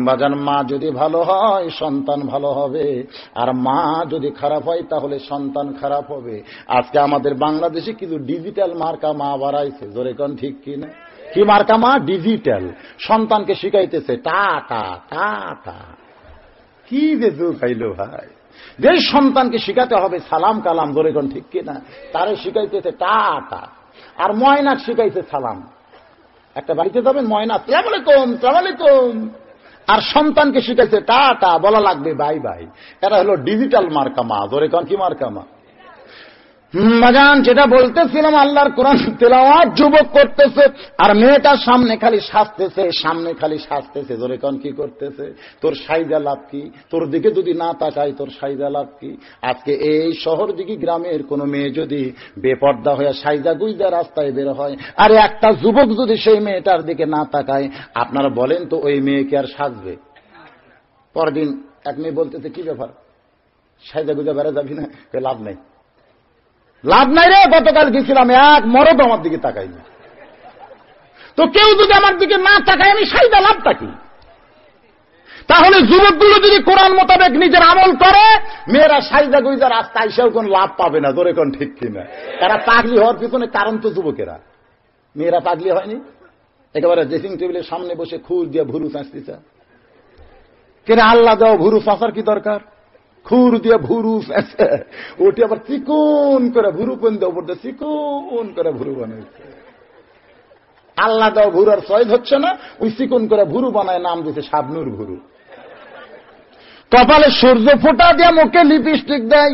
বাজান, মা যদি ভালো হয় সন্তান ভালো হবে, আর মা যদি খারাপ হয় তাহলে সন্তান খারাপ হবে। আজকে আমাদের বাংলাদেশে কিছু ডিজিটাল মার্কা মা বাড়াইছে, জোরে কোন ঠিক কিনা? কি মার্কা মা? ডিজিটাল। সন্তানকে শিখাইতেছে টাটা টাটা। কি যে যুগ হইল ভাই, যে সন্তানকে শিখাতে হবে সালাম কালাম, জোরে কোন ঠিক কিনা, তারে শিখাইতেছে টাটা। আর ময়নাক শিখাইছে সালাম। একটা বাড়িতে যাবেন, ময়না আসসালামু আলাইকুম, আসসালামু আলাইকুম, আর সন্তানকে শিখাইছে টাটা, বলা লাগবে বাই বাই। এটা হলো ডিজিটাল মার্কা মা, জোরে কোন কি মার্কা মা? মাজান, যেটা বলতেছিলাম, আল্লাহর কোরআন তেলাওয়াত যুবক করতেছে আর মেয়েটা সামনে খালি সাজতেছে, সামনে খালি সাজতেছে। জোরে কোন কি করতেছে? তোর সাইজা লাভ কি? তোর দিকে যদি না তাকাই তোর সাইজা লাভ কি? আজকে এই শহর দিকে গ্রামের কোন মেয়ে যদি বেপর্দা হয়ে সাইজা গুইজা রাস্তায় বের হয়, আর একটা যুবক যদি সেই মেয়েটার দিকে না তাকায়, আপনারা বলেন তো ওই মেয়েকে আর সাজবে? পরদিন এক মেয়ে বলতেছে, কি ব্যাপার, সাইজা গুইজা বেড়া যাবি না? লাভ নেই, লাভ নাই রে, গতকাল গেছিলাম, এক মরদ আমার দিকে তাকাইনি। তো কেউ যদি আমার দিকে না তাকায় আমি সাইদা লাভটা কি? তাহলে যুবকগুলো যদি কোরআন মোতাবেক নিজের আমল করে, মেয়েরা সাইদা গুইজা রাস্তায় এসেও কোন লাভ পাবে না, ধরে কোন ঠিক কিনা? তারা পাগলি হওয়ার পিছনে কারণ তো যুবকেরা। মেয়েরা পাগলি হয়নি, একেবারে ড্রেসিং টেবিলের সামনে বসে খুর দিয়ে ভুরু চাঁচতেছে। কেন আল্লাহ দাও, ভুরু চাঁচার কি দরকার? খুর দিয়ে ভুরু ওটি আবার চিকুন করে ভুরু পেন দেওয়া পড়তে চিকুন করে ভুরু বানাইছে। আল্লাহ দাও ভুরার সয়েজ হচ্ছে না, ওই চিকুন করে ভুরু বানায়, নাম দিয়েছে শাবনুর ভুরু। কপালে সূর্য ফোঁটা দিয়ে মুখে লিপস্টিক দেয়,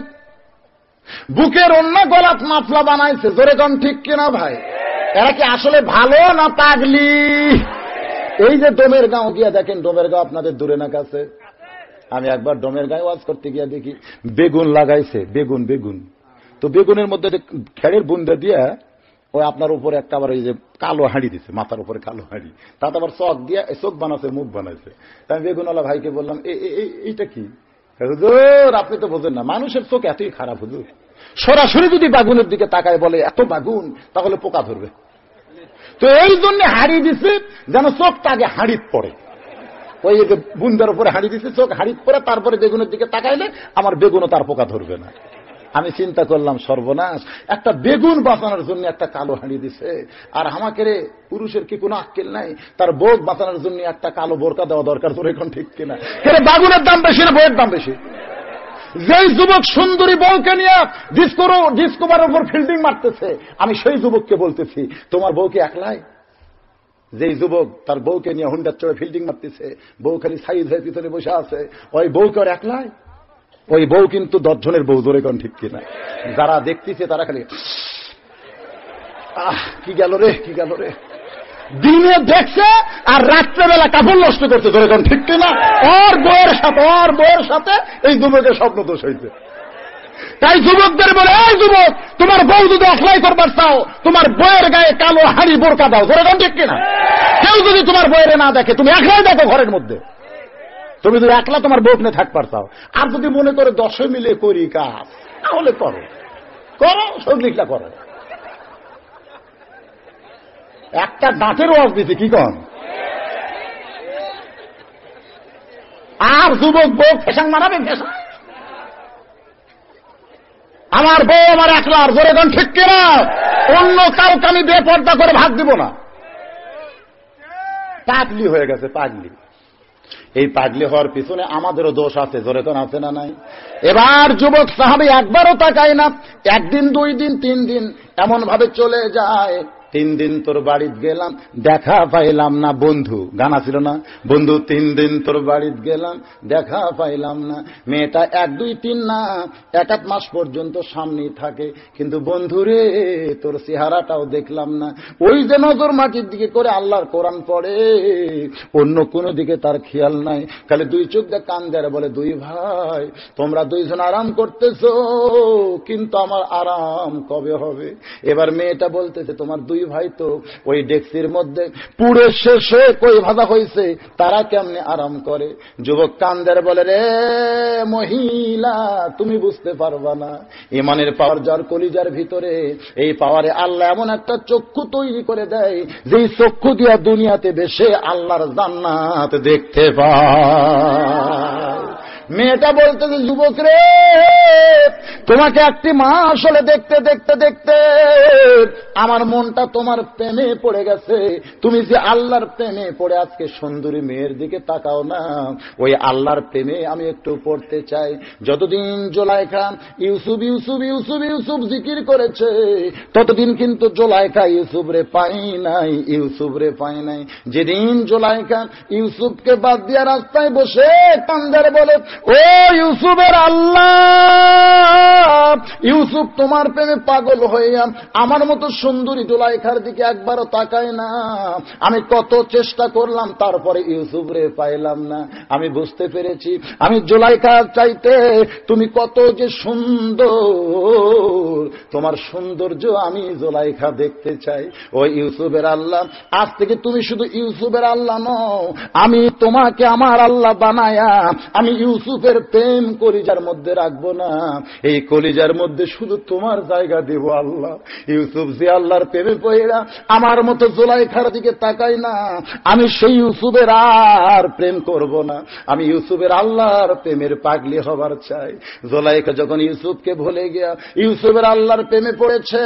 বুকের অন্য গলাত মাফলা বানাইছে। জোরে কোন ঠিক কিনা ভাই? এরা কি আসলে ভালো না পাগলি? এই যে ডোমের গাঁও গিয়া দেখেন, ডোমের গাঁও আপনাদের দূরে না কাছে? আমি একবার ডোমের গায়ে ওয়াজ করতে গিয়ে দেখি বেগুন লাগাইছে, বেগুন বেগুন তো বেগুনের মধ্যে খেড়ের বুন্দা দিয়ে ওই আপনার উপরে একটা আবার ওই যে কালো হাঁড়ি দিছে, মাথার উপরে কালো হাঁড়ি, তাতে আবার চোখ দিয়ে চোখ বানাচ্ছে, মুখ বানাইছে। তাই আমি বেগুনওয়ালা ভাইকে বললাম, এইটা কি? হুজুর আপনি তো বোঝেন না, মানুষের চোখ এতই খারাপ হুজুর, সরাসরি যদি বাগুনের দিকে তাকায় বলে এত বাগুন, তাহলে পোকা ধরবে। তো এই জন্য হাঁড়ি দিছে যেন চোখটা আগে হাঁড়িত পড়ে, ওই যে বুন্দার উপরে হাঁড়ি দিছে, চোখ হাঁড়িত পড়ে, তারপরে বেগুনের দিকে তাকাইলে আমার বেগুনও তার পোকা ধরবে না। আমি চিন্তা করলাম সর্বনাশ, একটা বেগুন বাঁচানোর জন্য একটা কালো হাঁড়ি দিছে, আর আমাকে রে পুরুষের কি কোনো আক্কেল নাই, তার বউ বাঁচানোর জন্য একটা কালো বোরকা দেওয়া দরকার, তোর এখন ঠিক কিনা? কেন বাগুনের দাম বেশি না বউয়ের দাম বেশি? যেই যুবক সুন্দরী বউকে নিয়ে ডিসকোভার উপর ফিল্ডিং মারতেছে, আমি সেই যুবককে বলতেছি তোমার বউকে একলাই? যেই যুবক তার বউকে নিয়ে হুন্ডার চড়ে ফিল্ডিং মারতেছে, বউ খালি সাইজ হয়ে পিছনে বসে আছে, ওই বউকে আর একলাই? ওই বউ কিন্তু 10 জনের বউ, ধরে কোন ঠিক কিনা? যারা দেখতেছে তারা খালি কি গেল রে, কি গেল রে, দিনে দেখছে আর রাত্রেবেলা কাপড় নষ্ট করছে, ধরে কোন ঠিক কিনা? ওর বউয়ের সাথে এই যুবকের স্বপ্ন দোষ হয়েছে। তাই যুবকদের বলে, এই যুবক তোমার বউ যদি একলাই করবার চাও, তোমার বউয়ের গায়ে কালো হাঁড়ি বোরকা দাও, ধরে কোন ঠিক কিনা? কেউ যদি তোমার বউয়ের না দেখে, তুমি একলাই দেখো ঘরের মধ্যে, তুমি যদি একলা তোমার বউ নিয়ে থাকবার চাও। আর যদি মনে করে 10 মিলে করি কাজ, তাহলে করো, করো, সবলিখটা করো। একটা দাঁতের ওয়াজ দিতে কি কন? আর যুবক বউ ফেসাং মানাবে, ফেসাং। আমার বউ আমার একলা, আর জোরে গান ঠিক কিনা? অন্য কাউকে আমি বেপর্দা করে ভাগ দিব না। পাগলি হয়ে গেছে, পাগলি। এই পাগলি হওয়ার পিছনে আমাদেরও দোষ আছে, জোরে কোন আছে না নাই? এবার যুবক সাহাবী একবারও তাকায় না, 1 দিন 2 দিন 3 দিন এমন ভাবে চলে যায়। 3 দিন তোর বাড়িতে গেলাম, দেখা পাইলাম না। বন্ধু গান ছিল না, বন্ধু 3 দিন তোর বাড়িতে গেলাম, দেখা পাইলাম না। মেয়েটা 1 2 3 না, 1 মাস পর্যন্ত সামনেই থাকে, কিন্তু বন্ধুরে তোর চেহারাটাও দেখলাম না। ওই যে নজর মাটির দিকে করে আল্লাহর কোরআন পড়ে, অন্য কোনো দিকে তার খেয়াল নাই, খালি 2 চোখ দিয়ে কান দেয়, বলে 2 ভাই তোমরা 2 জন আরাম করতেছো, কিন্তু আমার আরাম কবে হবে? এবার মেয়েটা বলতেছে, তোমার 2 ভাই তো ওই ডেক্সির মধ্যে পুরো শেষে কই ভাজা হয়েছে, তারা কেমনে আরাম করে? যুবক কান্দের বলে, রে মহিলা তুমি বুঝতে পারবা না, ইমানের পাওয়ার যার কলিজার ভিতরে, এই পাওয়ারে আল্লাহ এমন একটা চক্ষু তৈরি করে দেয়, যেই চক্ষু দিয়া দুনিয়াতে বেশে আল্লাহর জান্নাত দেখতে পায়। মেয়েটা বলতেছে, যুবক রে তোমাকে 1 মাস হলে দেখতে দেখতে দেখতে আমার মনটা তোমার প্রেমে পড়ে গেছে। তুমি যে আল্লাহর প্রেমে পড়ে আজকে সুন্দরী মেয়ের দিকে তাকাও না, ওই আল্লাহর প্রেমে আমি একটু পড়তে চাই। যতদিন জুলাইখা ইউসুফ ইউসুফ ইউসুফ ইউসুফ জিকির করেছে, ততদিন কিন্তু জুলাইখা ইউসুফ রে পাই নাই, ইউসুফ রে পাই নাই। যেদিন জুলাইখা ইউসুফকে বাদ দিয়া রাস্তায় বসে কান্দার বলে, ও ইউসুফের আল্লাহ, ইউসুফ তোমার প্রেমে পাগল হইয়া আমার মতো সুন্দরী জুলাইখার দিকে একবারও তাকায় না। আমি কত চেষ্টা করলাম, তারপরে ইউসুফ রে পাইলাম না। আমি বুঝতে পেরেছি আমি জুলাইখার চাইতে তুমি কত যে সুন্দর, তোমার সৌন্দর্য আমি জুলাইখা দেখতে চাই। ও ইউসুফের আল্লাহ, আজ থেকে তুমি শুধু ইউসুফের আল্লাহ নও, আমি তোমাকে আমার আল্লাহ বানায়া আমি ইউসুফের প্রেম কলিজার মধ্যে রাখবো না, এই কলিজার মধ্যে শুধু তোমার জায়গা দেব আল্লাহ। ইউসুফ যে আল্লাহর প্রেমে পড়া আমার মতো জুলাইখার দিকে তাকাই না, আমি সেই ইউসুফের আর প্রেম করব না, আমি ইউসুফের আল্লাহর প্রেমের পাগলি হবার চাই। জুলাইখা যখন ইউসুফকে ভুলে গিয়া ইউসুফের আল্লাহর প্রেমে পড়েছে,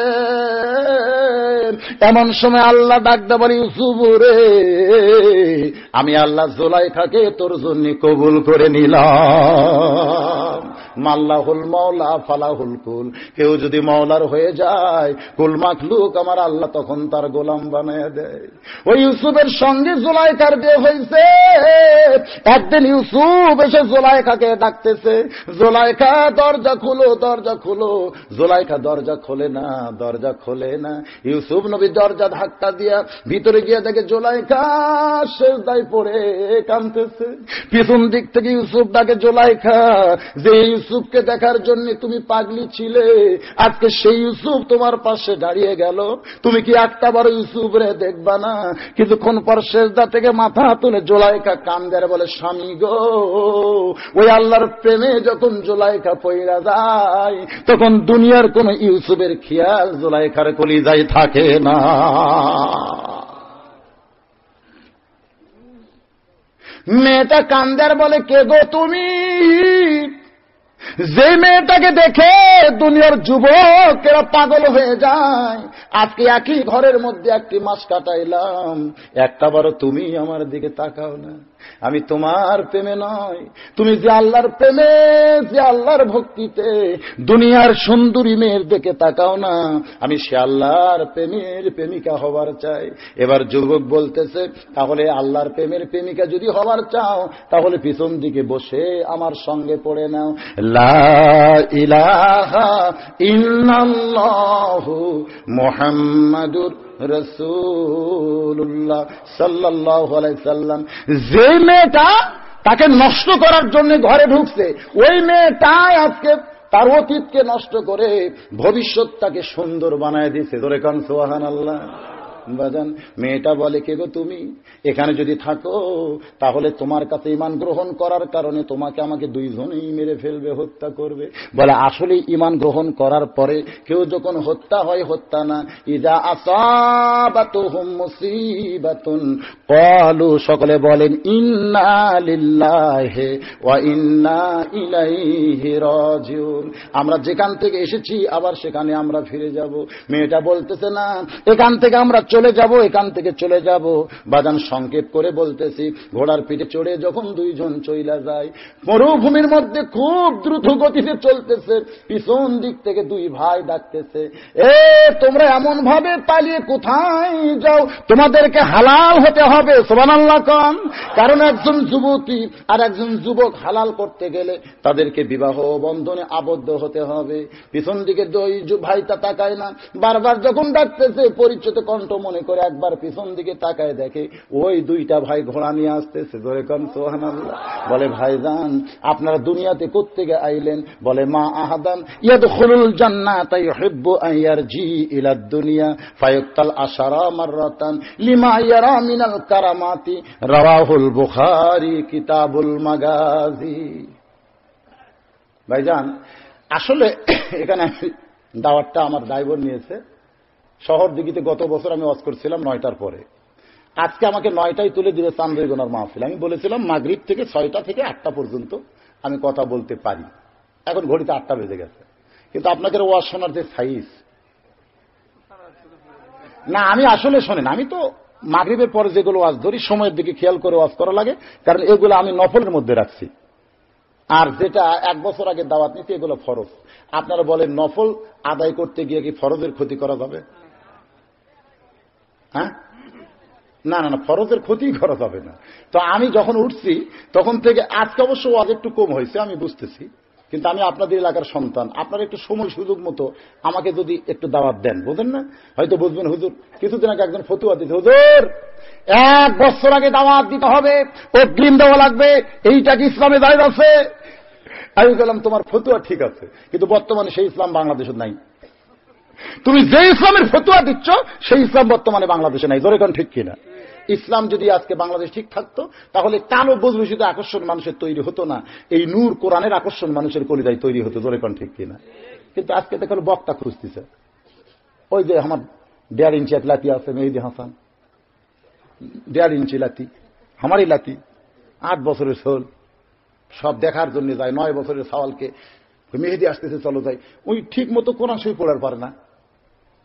এমন সময় আল্লাহ ডাকতে বলে, ইউসুফ রে আমি আল্লাহ জুলাইখাকে তোর জন্য কবুল করে নিলাম। মাল্লাহুল মাওলা ফালাহুল কুল, কেউ যদি মাওলার হয়ে যায় কুল মাখলুক আমার আল্লাহ তখন তার গোলাম বানায় দেয়। ওই ইউসুফের সঙ্গে জুলাইখার বিয়ে হয়েছে। একদিন ইউসুফ এসে জুলাইখাকে ডাকতেছে, জুলাইখা দরজা খুলো, দরজা খুলো। জুলাইখা দরজা খোলে না, দরজা খোলে না। ইউসুফ নবী দরজা ধাক্কা দিয়া ভিতরে গিয়ে দেখে জুলাইখা সেজদায় পড়ে কাঁদতেছে। পিছন দিক থেকে ইউসুফ ডাকে, জুলাইখা, যে ইউসুফকে দেখার জন্য তুমি পাগলি ছিলে, আজকে সেই ইউসুফ তোমার পাশে দাঁড়িয়ে গেল, তুমি কি একটা বার ইউসুফ রে দেখবা না? কিছুক্ষণ পর সেজদা থেকে মাথা তুলে জুলাইখা কান্দে আর বলে, স্বামী গো, ওই আল্লাহর প্রেমে যখন জুলাইখা পইরা যায় তখন দুনিয়ার কোন ইউসুফের খেয়াল জুলাইখার কলিজায় থাকে না। মেয়েটা কান্দার বলে, কে গো তুমি? যে মেয়েটাকে দেখে দুনিয়ার যুবকেরা পাগল হয়ে যায়, আজকে একই ঘরের মধ্যে একটি মাস কাটাইলাম, একটাবারও তুমি আমার দিকে তাকাও না। আমি তোমার প্রেমে নয়, তুমি যে আল্লাহর প্রেমে, যে আল্লাহর ভক্তিতে দুনিয়ার সুন্দরী মেয়ের দিকে তাকাও না, আমি সে আল্লাহর প্রেমের প্রেমিকা হবার চাই। এবার যুবক বলতেছে, তাহলে আল্লাহর প্রেমের প্রেমিকা যদি হবার চাও তাহলে পিছন দিকে বসে আমার সঙ্গে পড়ে নাও, লা ইলাহা ইল্লাল্লাহু মুহাম্মাদুর রাসূলুল্লাহ সাল্লাল্লাহু আলাইহি সাল্লাম। যে মেয়েটা তাকে নষ্ট করার জন্য ঘরে ঢুকছে, ওই মেয়েটাই আজকে তার অতীতকে নষ্ট করে ভবিষ্যৎটাকে সুন্দর বানায় দিয়েছে। ধরে কান সুবহানাল্লাহ। বাজান, মেয়েটা বলে, কে গো তুমি? এখানে যদি থাকো তাহলে তোমার কাছে ঈমান গ্রহণ করার কারণে তোমাকে আমাকে দুইজনেই মেরে ফেলবে, হত্যা করবে। বলে, আসলে ঈমান গ্রহণ করার পরে কেউ যখন হত্যা হয়, হত্যা না, ইযা আসাবাতুহুম মুসিবাতুন ক্বালু, সকলে বলেন ইন্না লিল্লাহি ওয়া ইন্না ইলাইহি রাজিউন। আমরা যেখান থেকে এসেছি আবার সেখানে আমরা ফিরে যাব। মেয়েটা বলতেছে, না, এখান থেকে আমরা চলে যাব, এখান থেকে চলে যাব। বাজান, সংক্ষেপ করে বলতেছি, ঘোড়ার পিঠে চড়ে যখন দুইজন চইলা যায়, মরুভূমির মধ্যে খুব দ্রুত গতিতে চলতেছে, পিছন দিক থেকে দুই ভাই ডাকতেছে, এ তোমরা এমন ভাবে পালিয়ে কোথায় যাও? তোমাদেরকে হালাল হতে হবে। সুবহানাল্লাহ কোন? কারণ একজন যুবতী আর একজন যুবক হালাল করতে গেলে তাদেরকে বিবাহ বন্ধনে আবদ্ধ হতে হবে। পিছন দিকে দুই ভাইটা তাকায় না, বারবার যখন ডাকতেছে পরিচিত কণ্ঠ মনে করে একবার পিছন দিকে তাকায় দেখে ওই দুইটা ভাই ঘোড়া নিয়ে আসতেছে। ধরে কোন সুবহানাল্লাহ। বলে, ভাইজান, আপনারা দুনিয়াতে কোত্থেকে আইলেন? বলে, মা আহাদান ইয়াদখুলুল জান্নাতা ইউহিব্বু আন ইয়ারজি ইলা দুনিয়া ফায়াক্তাল আশারা মাররাতান লিমা ইয়ারা মিনাল কারামাতি, রাওয়াহুল বুখারী কিতাবুল মাগাজি। ভাইজান, আসলে এখানে দাওয়াতটা আমার ড্রাইভার নিয়েছে। শহর দিঘিতে গত বছর আমি ওয়াজ করছিলাম 9টার পরে, আজকে আমাকে 9টায় তুলে দিবে চান্দ্রগোনার মাহফিল। আমি বলেছিলাম মাগরিব থেকে 6টা থেকে 8টা পর্যন্ত আমি কথা বলতে পারি। এখন ঘড়িতে 8টা বেজে গেছে, কিন্তু আপনাদের ওয়াজ শোনার যে সাইজ, না আমি আসলে শোনেন, আমি তো মাগরিবের পরে যেগুলো ওয়াজ ধরি সময়ের দিকে খেয়াল করে ওয়াজ করা লাগে, কারণ এগুলো আমি নফলের মধ্যে রাখছি। আর যেটা 1 বছর আগে দাওয়াত নিচ্ছি এগুলো ফরজ। আপনারা বলেন, নফল আদায় করতে গিয়ে কি ফরজের ক্ষতি করা যাবে? হ্যাঁ, না না না, ফরজের ক্ষতি করা যাবে না। তো আমি যখন উঠছি তখন থেকে আজকে অবশ্য ওয়াজ একটু কম হয়েছে, আমি বুঝতেছি, কিন্তু আমি আপনাদের এলাকার সন্তান, আপনারা একটু সময় সুযোগ মতো আমাকে যদি একটু দাওয়াত দেন, বুঝেন না, হয়তো বুঝবেন। হুজুর কিছুদিন আগে একজন ফতুয়া দিতে, হুজুর 1 বছর আগে দাওয়াত দিতে হবে, অগ্রিম দেওয়া লাগবে, এইটা কি ইসলামে জায়েজ আছে? আমি বললাম, তোমার ফতুয়া ঠিক আছে, কিন্তু বর্তমানে সেই ইসলাম বাংলাদেশে নাই। তুমি যে ইসলামের ফতুয়া দিচ্ছ সেই ইসলাম বর্তমানে বাংলাদেশে নাই। জোরে কোন ঠিক কিনা? ইসলাম যদি আজকে বাংলাদেশ ঠিক থাকতো তাহলে কালো বজবজিত আকর্ষণ মানুষের তৈরি হতো না, এই নূর কোরআনের আকর্ষণ মানুষের কলিজায় তৈরি হতো। জোরে কোন ঠিক কিনা? কিন্তু আজকে দেখো বক্তা খুঁজতেছে, ওই যে আমার 1.5 ইঞ্চি এক লাতি আছে, মেহেদি হাসান, 1.5 ইঞ্চি লাতি, আমারই লাতি, 8 বছরের সোল, সব দেখার জন্য যায়। 9 বছরের সওয়ালকে মেহেদি আসতেছে, চলো যাই। ওই ঠিক মতো কোরআন শরীফ পড়ার পারে না,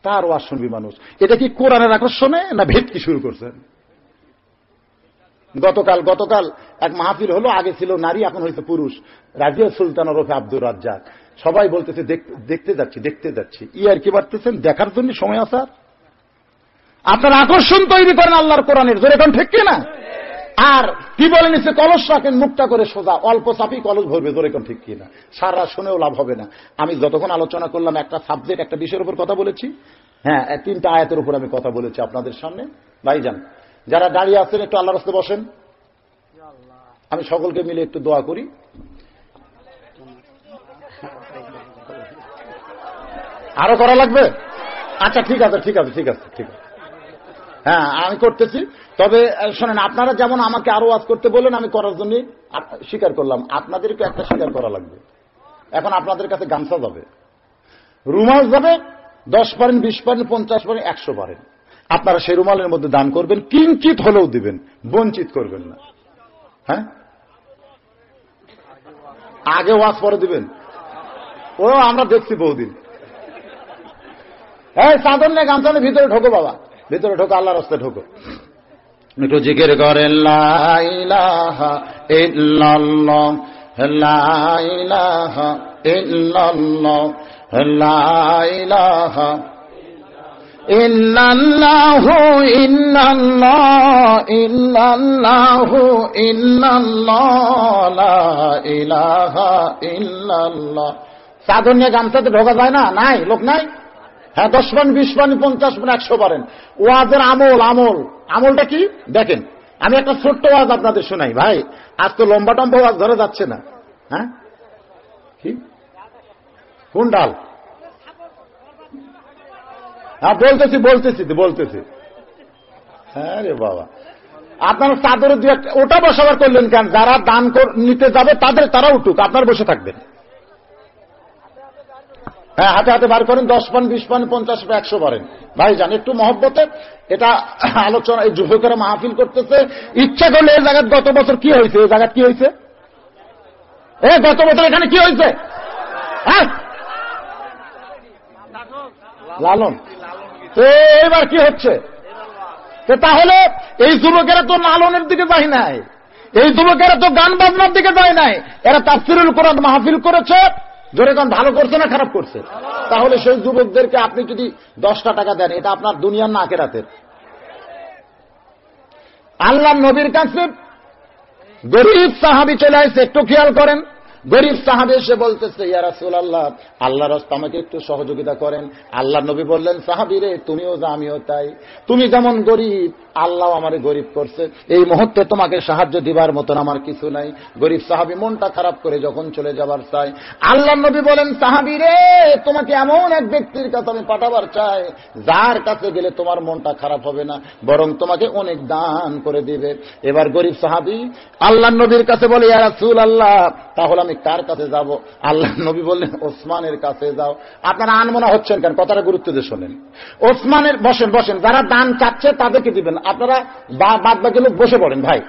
তার ওয়াজ শুনবি মানুষ। এটা কি কোরআনের আকর্ষণে না ভেটকি শুরু করছেন? গতকাল এক মাহফিল হলো, আগে ছিল নারী, এখন হয়েছে পুরুষ। রাজিয়া সুলতান ওরফে আব্দুর রাজ্জাক, সবাই বলতেছে দেখতে যাচ্ছি। আর কি বাড়তেছেন, দেখার জন্য সময় আছে? আপনার আকর্ষণ তৈরি করেন আল্লাহর কোরআনের, জোরে কোন ঠিক কিনা? আর কি বলে নিচ্ছে, কলস রাখেন মুখটা করে সোজা, অল্প চাপি কলস ভরবে, জোরে কোন ঠিক কিনা? সারা শুনেও লাভ হবে না। আমি যতক্ষণ আলোচনা করলাম একটা সাবজেক্ট, একটা বিষয়ের উপর কথা বলেছি, হ্যাঁ 3টা আয়াতের উপর আমি কথা বলেছি আপনাদের সামনে। ভাইজান যারা দাঁড়িয়ে আছেন একটু আল্লাহর রাস্তায় বসেন, আমি সকলকে মিলে একটু দোয়া করি। আরো করা লাগবে? আচ্ছা ঠিক আছে। হ্যাঁ আমি করতেছি। তবে শোনেন, আপনারা যেমন আমাকে আরো ওয়াজ করতে বলেন, আমি করার জন্য স্বীকার করলাম, আপনাদেরকে একটা স্বীকার করা লাগবে। এখন আপনাদের কাছে গামছা যাবে, রুমাল যাবে, 10 পারেন, 20 পারেন, 50 পারেন, 100 পারেন। আপনারা সেই রুমালের মধ্যে দান করবেন, কিঞ্চিত হলেও দিবেন, বঞ্চিত করবেন না। হ্যাঁ, আগে ওয়াজ পরে দিবেন, ও আমরা দেখছি বহুদিন। হ্যাঁ চাদর নিয়ে গামছা নিয়ে ভিতরে ঢোকো বাবা, ভিতরে ঢোকো, আল্লাহর রাস্তায় ঢোকো, একটু জিকির করেন লা ইলাহা ইল্লাল্লাহ, লা ইলাহা ইল্লাল্লাহ, লা ইলাহা ইল্লাল্লাহু ইল্লাল্লাহ, ইল্লাল্লাহু ইল্লাল্লাহ, লা ইলাহা ইল্লাল্লাহ। চাদর নিয়ে গামছাতে ঢোকা যায় না? নাই, লোক নাই। হ্যাঁ 10 পারেন, 20 পারেন, 50 পারেন, 100 পারেন। ওয়াজের আমলটা কি দেখেন। আমি একটা ছোট্ট ওয়াজ আপনাদের শোনাই ভাই, আজ তো লম্বা টম্বা ওয়াজ ধরে যাচ্ছে না। হ্যাঁ কি, কোন ডাল? হ্যাঁ বলতেছি। হ্যাঁ রে বাবা, আপনার চাদরের দু একটা ওটা বসাবার করলেন কেন? যারা দান নিতে যাবে তারা উঠুক, আপনার বসে থাকবেন। হ্যাঁ হাতে বার করেন, 10 পান, 20 পান, 50 পান, 100 পারেন। ভাই জান একটু মহব্বতে এটা আলোচনা, এই যুবকেরা মাহফিল করতেছে, ইচ্ছা করলে এই জায়গায় গত বছর কি হয়েছে, এই জায়গায় কি হয়েছে, গত বছর এখানে কি হয়েছে? হ্যাঁ লালন, তো এবার কি হচ্ছে? তাহলে এই যুবকেরা তো লালনের দিকে যায় নাই, এই যুবকেরা তো গান বাজনার দিকে যায় নাই, এরা তাফসিরুল কোরআন মাহফিল করেছে। জোরে গান ভালো করছে না খারাপ করছে? তাহলে সেই যুবকদেরকে আপনি যদি 10টা টাকা দেন, এটা আপনার দুনিয়ার না আখিরাতের? আল্লাহর নবীর কাছে গরীব সাহাবী চলে আসছে, একটু খেয়াল করেন। গরীব সাহাবী এসে বলতেছে, ইয়া রাসূলুল্লাহ, আল্লাহর রাস্তায় আমাকে একটু সহযোগিতা করেন। আল্লাহর নবী বললেন, সাহাবী রে, তুমিও যা আমিও তাই, তুমি যেমন গরীব, আল্লাহ আমারে গরীব করছে, এই মুহূর্তে তোমাকে সাহায্য দিবার মতন আমার কিছু নাই। গরীব সাহাবী মনটা খারাপ করে যখন চলে যাবার চাই, আল্লাহর নবী বলেন, সাহাবী রে, তোমাকে এমন এক ব্যক্তির কাছে আমি পাঠাবার চাই, যার কাছে গেলে তোমার মনটা খারাপ হবে না, বরং তোমাকে অনেক দান করে দিবে। এবার গরীব সাহাবী আল্লাহর নবীর কাছে বলে, ইয়া রাসূলুল্লাহ, তাহলে আমি কার কাছে যাব? আল্লাহর নবী বললেন, ওসমানের কাছে যাও। আপনারা আনমনা হচ্ছেন কেন? কথাটা গুরুত্ব দিয়ে শোনেন। ওসমানের, বসেন, যারা দান চাচ্ছে তাদেরকে দিবেন, আপনারা বাদ বাকি লোক বসে পড়েন। ভাই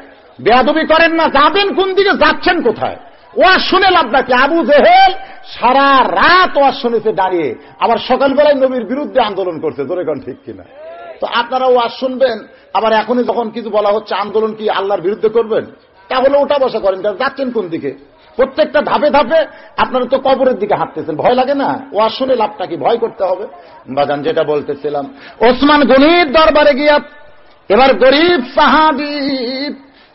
বেয়াদবি করেন না, যাবেন কোন দিকে, যাচ্ছেন কোথায়? ওয়াজ শুনে লাভ নাকি? আবু জেহেল সারা রাত ওয়াজ শুনেছে দাঁড়িয়ে, আবার সকালবেলায় নবীর বিরুদ্ধে আন্দোলন করছে, ধরে কোন ঠিক কিনা? তো আপনারা ওয়াজ শুনবেন, আবার এখনই যখন কিছু বলা হচ্ছে আন্দোলন কি আল্লাহর বিরুদ্ধে করবেন? তাহলে ওটা বসা করেন, যাচ্ছেন কোন দিকে? প্রত্যেকটা ধাপে ধাপে আপনারা তো কবরের দিকে হাঁটতেছেন, ভয় লাগে না? ওয়াজ শুনে লাভটা কি? ভয় করতে হবে? বাজান যেটা বলতেছিলাম, ওসমান গনির দরবারে গিয়া এবার গরিব সাহাবী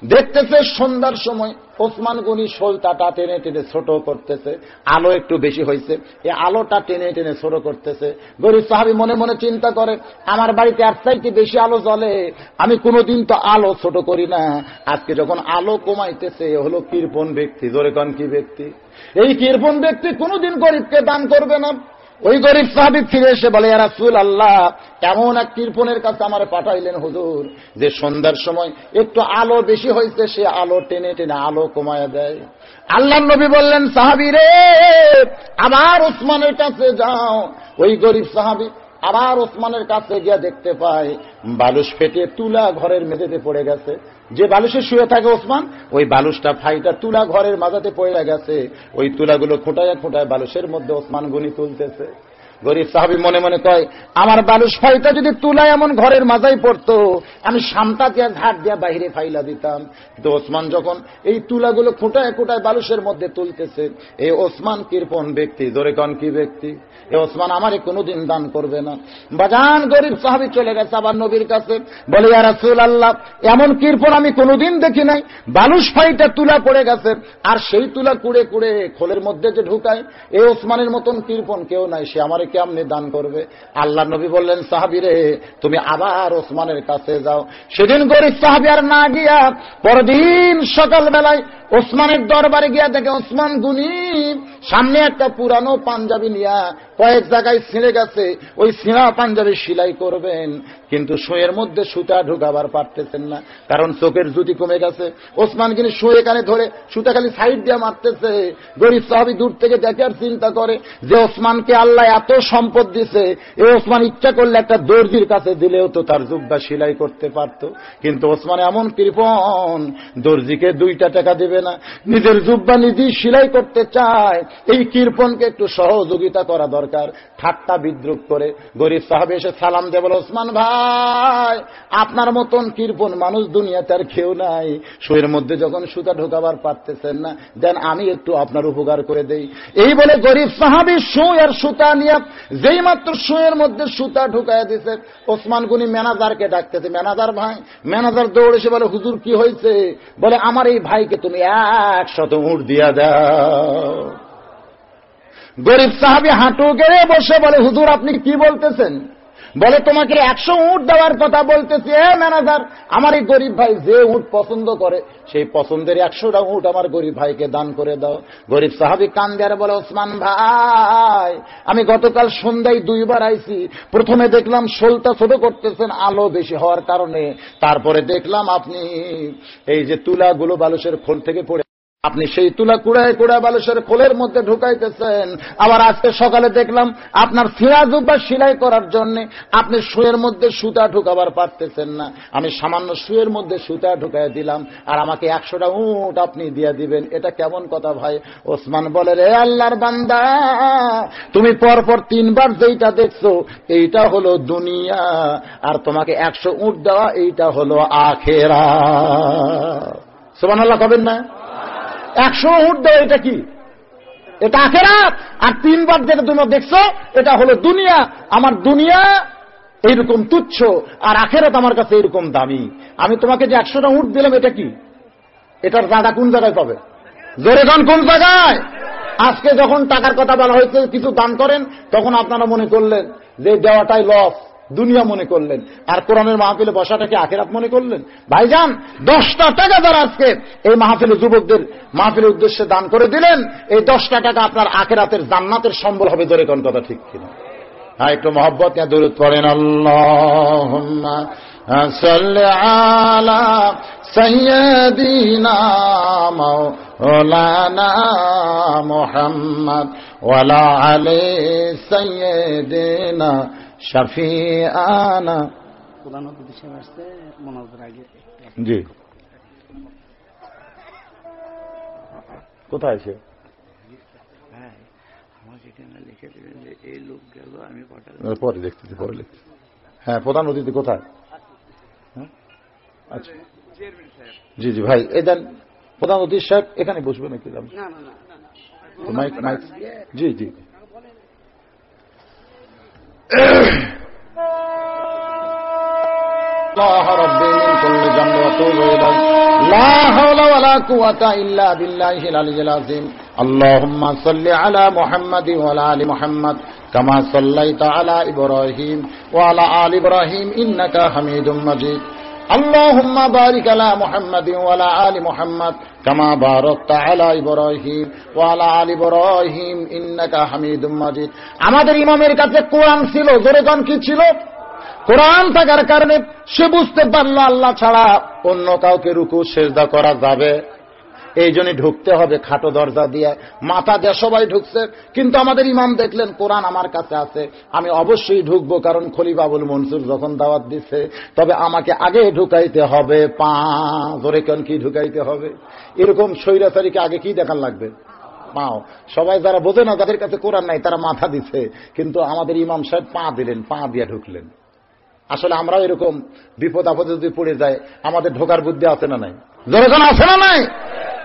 দেখতেছে সন্ধ্যার সময় ওসমান গনি সলতাটা টেনে টেনে ছোট করতেছে, আলো একটু বেশি হয়েছে, এই আলোটা টেনে টেনে ছোট করতেছে। গরিব সাহাবী মনে মনে চিন্তা করে, আমার বাড়িতে এর চাইতে বেশি আলো জ্বলে, আমি কোনোদিন তো আলো ছোট করি না, আজকে যখন আলো কমাইতেছে, হলো কৃপণ ব্যক্তি। জোরে কোন কি ব্যক্তি? এই কৃপণ ব্যক্তি কোনোদিন গরিবকে দান করবে না। ওই গরিব সাহাবী ফিরে এসে বলে, ইয়া রাসূলুল্লাহ, এমন এক কৃপণের কাছে আমার পাঠাইলেন হুজুর, যে সন্ধ্যার সময় একটু আলো বেশি হয়েছে, সে আলো টেনে টেনে আলো কমায় দেয়। আল্লাহর নবী বললেন, সাহাবী রে, আবার ওসমানের কাছে যাও। ওই গরিব সাহাবী আবার ওসমানের কাছে গিয়ে দেখতে পায় বালুশ ফেটে তুলা ঘরের মেঝেতে পড়ে গেছে। যে বালুশে শুয়ে থাকে ওসমান, ওই বালুশটা ফাইটা তুলা ঘরের মাঝাতে পড়ে গেছে। ওই তুলাগুলো খোঁটায় খোঁটায় বালুশের মধ্যে ওসমান গনি তুলতেছে। গরিব সাহাবী মনে মনে কয়, আমার বালুস ফাইটা যদি তুলা এমন ঘরের মাঝাই পড়তো, আমি সামটা দিয়ে ঝাড় দিয়া বাহিরে ফাইলা দিতাম। কিন্তু ওসমান যখন এই তুলাগুলো খোঁটায় খোঁটায় বালুসের মধ্যে তুলতেছে, এই ওসমান কৃপণ ব্যক্তি, জোরে কন কি ব্যক্তি, এই ওসমান আমারে কোনোদিন দান করবে না। বাজান গরিব সাহাবী চলে গেছে আবার নবীর কাছে, বলে ইয়া রাসূলুল্লাহ, এমন কৃপণ আমি কোনোদিন দেখি নাই, বালুস ফাইটা তুলা পড়ে গেছে, আর সেই তুলা কুড়ে কুড়ে খোলের মধ্যে যে ঢুকায়, এই ওসমানের মতন কৃপণ কেউ নাই, সে আমারে কেমনে দান করবে? আল্লাহ নবী বললেন, সাহাবী রে, তুমি আবার ওসমানের কাছে যাও। সেদিন গরিব সাহাবী আর না গিয়া পরদিন সকালবেলায় ওসমানের দরবারে গিয়া দেখে ওসমান গুনি সামনে একটা পুরানো পাঞ্জাবি নিয়া কয়েক জায়গায় ছিঁড়ে গেছে, ওই ছিঁড়া পাঞ্জাবি সেলাই করবেন, কিন্তু শুয়ের মধ্যে সুতা ঢুকাবার পারতেছেন না, কারণ চোখের জ্যোতি কমে গেছে। ওসমান কিন্তু শুয়ে কানে ধরে সুতা খালি সাইড দিয়ে মারতেছে। গরিব সাহাবী দূর থেকে দেখে আর চিন্তা করে যে ওসমানকে আল্লাহ এত সম্পদ দিছে, এই ওসমান ইচ্ছা করলে একটা দর্জির কাছে দিলেও তো তার জুব্বা সেলাই করতে পারত, কিন্তু ওসমান এমন কৃপণ, দর্জিকে 2 টাকা দেবে না, নিজের জুব্বা নিজেই সেলাই করতে চায়। এই কৃপণকে একটু সহযোগিতা করা দরকার। ঠাট্টা বিদ্রুপ করে গরিব সাহাবী এসে সালাম দিয়ে বলে, ওসমান ভাই, আপনার মতন কৃপণ মানুষ দুনিয়াতে আর কেউ নাই, শুয়ের মধ্যে যখন সুতা ঢোকাবার পারতেছেন না, দেন আমি একটু আপনার উপকার করে দেই। এই বলে গরিব সাহাবী সুই আর সুতা নিয়ে যেই মাত্র শুয়ের মধ্যে সুতা ঢুকাইয়া দিছে, ওসমান গনি ম্যানেজারকে ডাকতেছে, ম্যানেজার ভাই। ম্যানেজার দৌড়ে এসে বলে, হুজুর কি হয়েছে? বলে, আমার এই ভাইকে তুমি 100 উট দিয়া দাও। গরিব সাহাবী হাঁটু গেড়ে বসে বলে, হুজুর আপনি কি বলতেছেন? বলে, তোমাকে 100 উট দেওয়ার কথা বলতেছি। ম্যানেজার, আমার এই গরিব ভাই যে উট পছন্দ করে, সেই পছন্দের 100টা উট আমার গরিব ভাইকে দান করে দাও। গরিব সাহাবী কান দিয়ে বলে, ওসমান ভাই, আমি গতকাল সন্ধ্যায় 2 বার আইছি। প্রথমে দেখলাম শোলটা ছোট করতেছেন আলো বেশি হওয়ার কারণে, তারপরে দেখলাম আপনি এই যে তুলাগুলো বালুসের খোল থেকে পড়ে, আপনি সেই তুলা কুড়ায় কুড়ায় বালুসের খোলের মধ্যে ঢুকাইতেছেন। আবার আজকে সকালে দেখলাম আপনার ফিরাজুব বা সেলাই করার জন্য আপনি শুয়ের মধ্যে সুতা ঢুকাবার পারতেছেন না, আমি সামান্য শুয়ের মধ্যে সুতা ঢুকাই দিলাম, আর আমাকে 100টা উট আপনি দিয়ে দিবেন। এটা কেমন কথা ভাই? ওসমান বলে, রে আল্লাহর বান্দা, তুমি পরপর 3 বার যেইটা দেখছো এইটা হলো দুনিয়া, আর তোমাকে 100 উট দেওয়া এইটা হলো আখিরাত। সুবহানাল্লাহ কবেন না? 100 উট দেওয়া এটা কি? এটা আখিরাত। আর 3 বার যেটা তুমি দেখছো এটা হলো দুনিয়া। আমার দুনিয়া এইরকম তুচ্ছ, আর আখিরাত আমার কাছে এরকম দামি। আমি তোমাকে যে 100টা উট দিলাম, এটা কি? এটার জায়গা কোন জায়গায় পাবে? জোরে গান কোন জায়গায়? আজকে যখন টাকার কথা বলা হয়েছে কিছু দান করেন, তখন আপনারা মনে করলেন যে দেওয়াটাই লস, দুনিয়া মনে করলেন, আর কোরআনের মাহফিলে বসাটাকে আখিরাত মনে করলেন। ভাইজান, 10টা টাকা যারা আজকে এই মাহফিলে যুবকদের মাহফিলের উদ্দেশ্যে দান করে দিলেন, এই 10টা টাকা আপনার আখিরাতের জান্নাতের সম্বল হবে। জোরে কোন কথা ঠিক কিনা? হ্যাঁ, একটু মহব্বত নিয়ে দরুদ পড়েন। আল্লাহুম্মা সাল্লি আলা সাইয়্যিদিনা মাওলানা মুহাম্মদ ওয়া আলা আলি সাইয়্যিদিনা শাফিআনা। প্রধান অতিথি হিসেবে আসছে মোনাজার আগে। জি, কোথায় আছে? এই লোক গেল, আমি পরে দেখতেছি, পরে লিখতেছি। হ্যাঁ, প্রধান অতিথি কোথায়? আচ্ছা, জি জি ভাই, এই দেন প্রধান অতিথি সাহেব এখানে বসবে নাকি? মাইক মাইক, জি জি। الله ربي من كل ذنب واتوب اليه لا حول ولا قوه الا بالله العلي العظيم اللهم صل على محمد وعلى ال محمد كما صليت على ابراهيم وعلى ال ابراهيم انك حميد مجيد اللهم بارك على محمد وعلى ال محمد كما باركت على ابراهيم وعلى ال ابراهيم انك حميد مجيد। আমাদের ইমামের কাছে কোরআন ছিল, জোরে গান কি ছিল? কোরআন থাকার কারণে সে বুঝতে পারল আল্লাহ ছাড়া অন্য কাউকে রুকু সেজদা করা যাবে, এই জন্য ঢুকতে হবে খাটো দরজা দিয়ে, মাথা দিয়ে সবাই ঢুকছে। কিন্তু আমাদের ইমাম দেখলেন কোরআন আমার কাছে আছে, আমি অবশ্যই ঢুকবো, কারণ খলিফা আবুল মনসুর যখন দাওয়াত দিচ্ছে, তবে আমাকে আগে ঢুকাইতে হবে পা। জোরে কেন কি ঢুকাইতে হবে? এরকম স্বৈরাচারীকে আগে কি দেখার লাগবে? পাও। সবাই যারা বোঝে না, যাদের কাছে কোরআন নাই, তারা মাথা দিচ্ছে, কিন্তু আমাদের ইমাম সাহেব পা দিলেন, পা দিয়ে ঢুকলেন। আসলে আমরাও এরকম বিপদ আপদে যদি পড়ে যায়, আমাদের ঢোকার বুদ্ধি আছে না নাই? যখন আছে না নাই?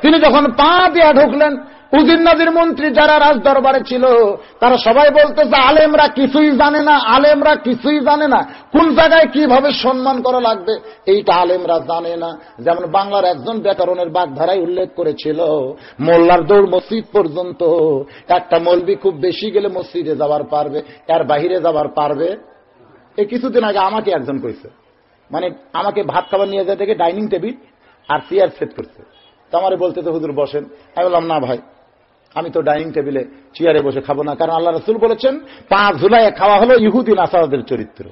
তিনি যখন পা দিয়ে ঢুকলেন, উজির নাজির মন্ত্রী যারা রাজ দরবারে ছিল, তারা সবাই বলতেছে আলেমরা কিছুই জানে না, আলেমরা কিছুই জানে না, কোন জায়গায় কিভাবে সম্মান করা লাগবে এইটা আলেমরা জানে না। যেমন বাংলার একজন ব্যাকরণের বাগধারায় উল্লেখ করেছিল, মোল্লার দৌড় মসজিদ পর্যন্ত, একটা মৌলবি খুব বেশি গেলে মসজিদে যাবার পারবে, এর বাহিরে যাবার পারবে। এই কিছুদিন আগে আমাকে একজন কইছে, মানে আমাকে ভাত খাবার নিয়ে যায় থেকে ডাইনিং টেবিল আর চেয়ার সেট করছে। তো আমারে বলতেছে হুজুর বসেন। আমি বললাম না ভাই, আমি তো ডাইনিং টেবিলে চেয়ারে বসে খাবো না, কারণ আল্লাহ রাসূল বলেছেন পা ঝুলাইয়ে খাওয়া হলো ইহুদি নাসারাদের চরিত্র।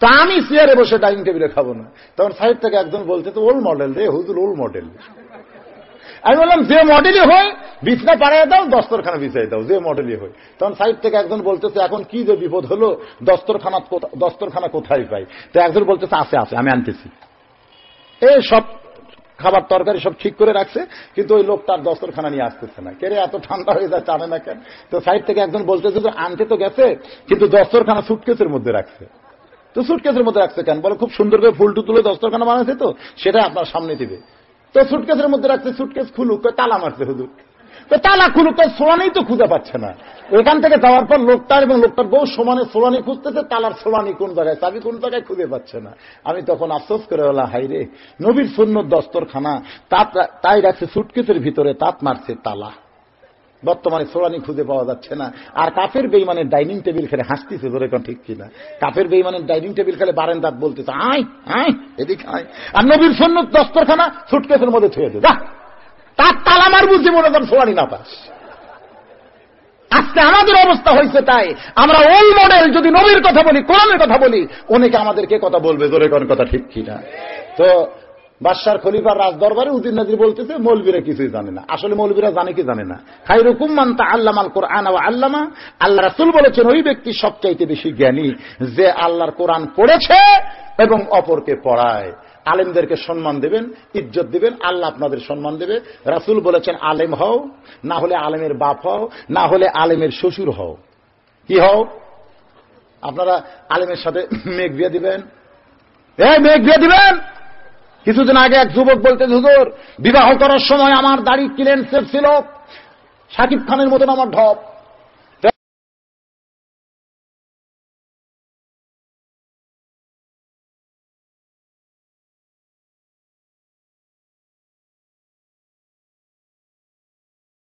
তো আমি চেয়ারে বসে ডাইনিং টেবিলে খাবো না। তখন সাইড থেকে একজন বলতেছে ওল্ড মডেল রে হুজুর, ওল্ড মডেল। আমি বললাম যে মডেলই হয় বিছনা পাড়ায় দাও, দস্তরখানা বিছাই দাও, যে মডেলই হয়। তখন সাইড থেকে একজন বলতেছে এখন কি যে বিপদ হলো, দস্তরখানা কোথায় পাই? তো একজন বলতেছে আছে আছে, আমি আনতেছি। এই সব খাবার তরকারি সব ঠিক করে রাখছে, কিন্তু ওই লোক তার দস্তরখানা নিয়ে আসতেছে না। কেরে এত ঠান্ডা হয়ে যায়, জানে না কেন? তো সাইড থেকে একজন বলতেছে যে আনতে তো গেছে, কিন্তু দস্তরখানা সুটকেসের মধ্যে রাখছে। তো সুটকেসের মধ্যে রাখছে কেন? বলে খুব সুন্দর করে ফুল তুলে দস্তরখানা বানাইছে, তো সেটা আপনার সামনে দিবে। তো সুটকেসের মধ্যে রাখছে, সুটকেস খুলুক, তালা মারছে হুজুর। তো তালা খুলুক, সোলানি তো খুঁজে পাচ্ছে না। ওখান থেকে যাওয়ার পর লোকটার এবং লোকটার বউ সমানে সোলানি খুঁজতেছে, তালার সোলানি কোন জায়গায়, চাবি কোন জায়গায় খুঁজে পাচ্ছে না। আমি তখন আফসোস করে বললাম হাই রে, নবীর সুন্নত দস্তরখানা তাই রাখছে সুটকেসের ভিতরে, তাত মারছে তালা। বর্তমানে সোলানি খুঁজে পাওয়া যাচ্ছে না। আর কাফের বেঈমানের ডাইনিং টেবিল খেলে হাসতেছে, ধরে কোন ঠিক কিনা? কাফের বেঈমানের ডাইনিং টেবিল খেলে বারান্দাত বলতেছে আয় আয় এদিকে আয়, আর নবীর সুন্নত দস্তরখানা সুটকেসের মধ্যে থুয়ে দে, তার তালা মার বুঝি মনে করেন সোলানি না পাস। আজকে আমাদের অবস্থা হয়েছে তাই। আমরা ওই মডেল যদি নবীর কথা বলি, কোরআনের কথা বলি, অনেকে আমাদেরকে কথা বলবে, ধরে কোন কথা ঠিক কিনা? তো বাদশার খলিফার রাজ দরবারে উজির নাজির বলতেছে মৌলবীরা কিছুই জানে না। আসলে মৌলবীরা জানে কি জানে না? খায়রুকুম মান তাআল্লামাল কুরআন ওয়া আল্লামা। আল্লাহ রাসূল বলেছেন ওই ব্যক্তি সবচাইতে বেশি জ্ঞানী যে আল্লাহর কোরআন পড়েছে এবং অপরকে পড়ায়। আলেমদেরকে সম্মান দেবেন, ইজ্জত দিবেন, আল্লাহ আপনাদের সম্মান দেবে। রাসূল বলেছেন আলেম হও, না হলে আলেমের বাপ হও, না হলে আলেমের শ্বশুর হও। কি হও? আপনারা আলেমের সাথে মেঘ বিয়ে দিবেন, মেঘ বিয়ে দিবেন। কিছুদিন আগে এক যুবক বলতে, হুজুর বিবাহ করার সময় আমার দাড়ি ক্লিন শেভ ছিল, শাকিব খানের মতন আমার ঢপ,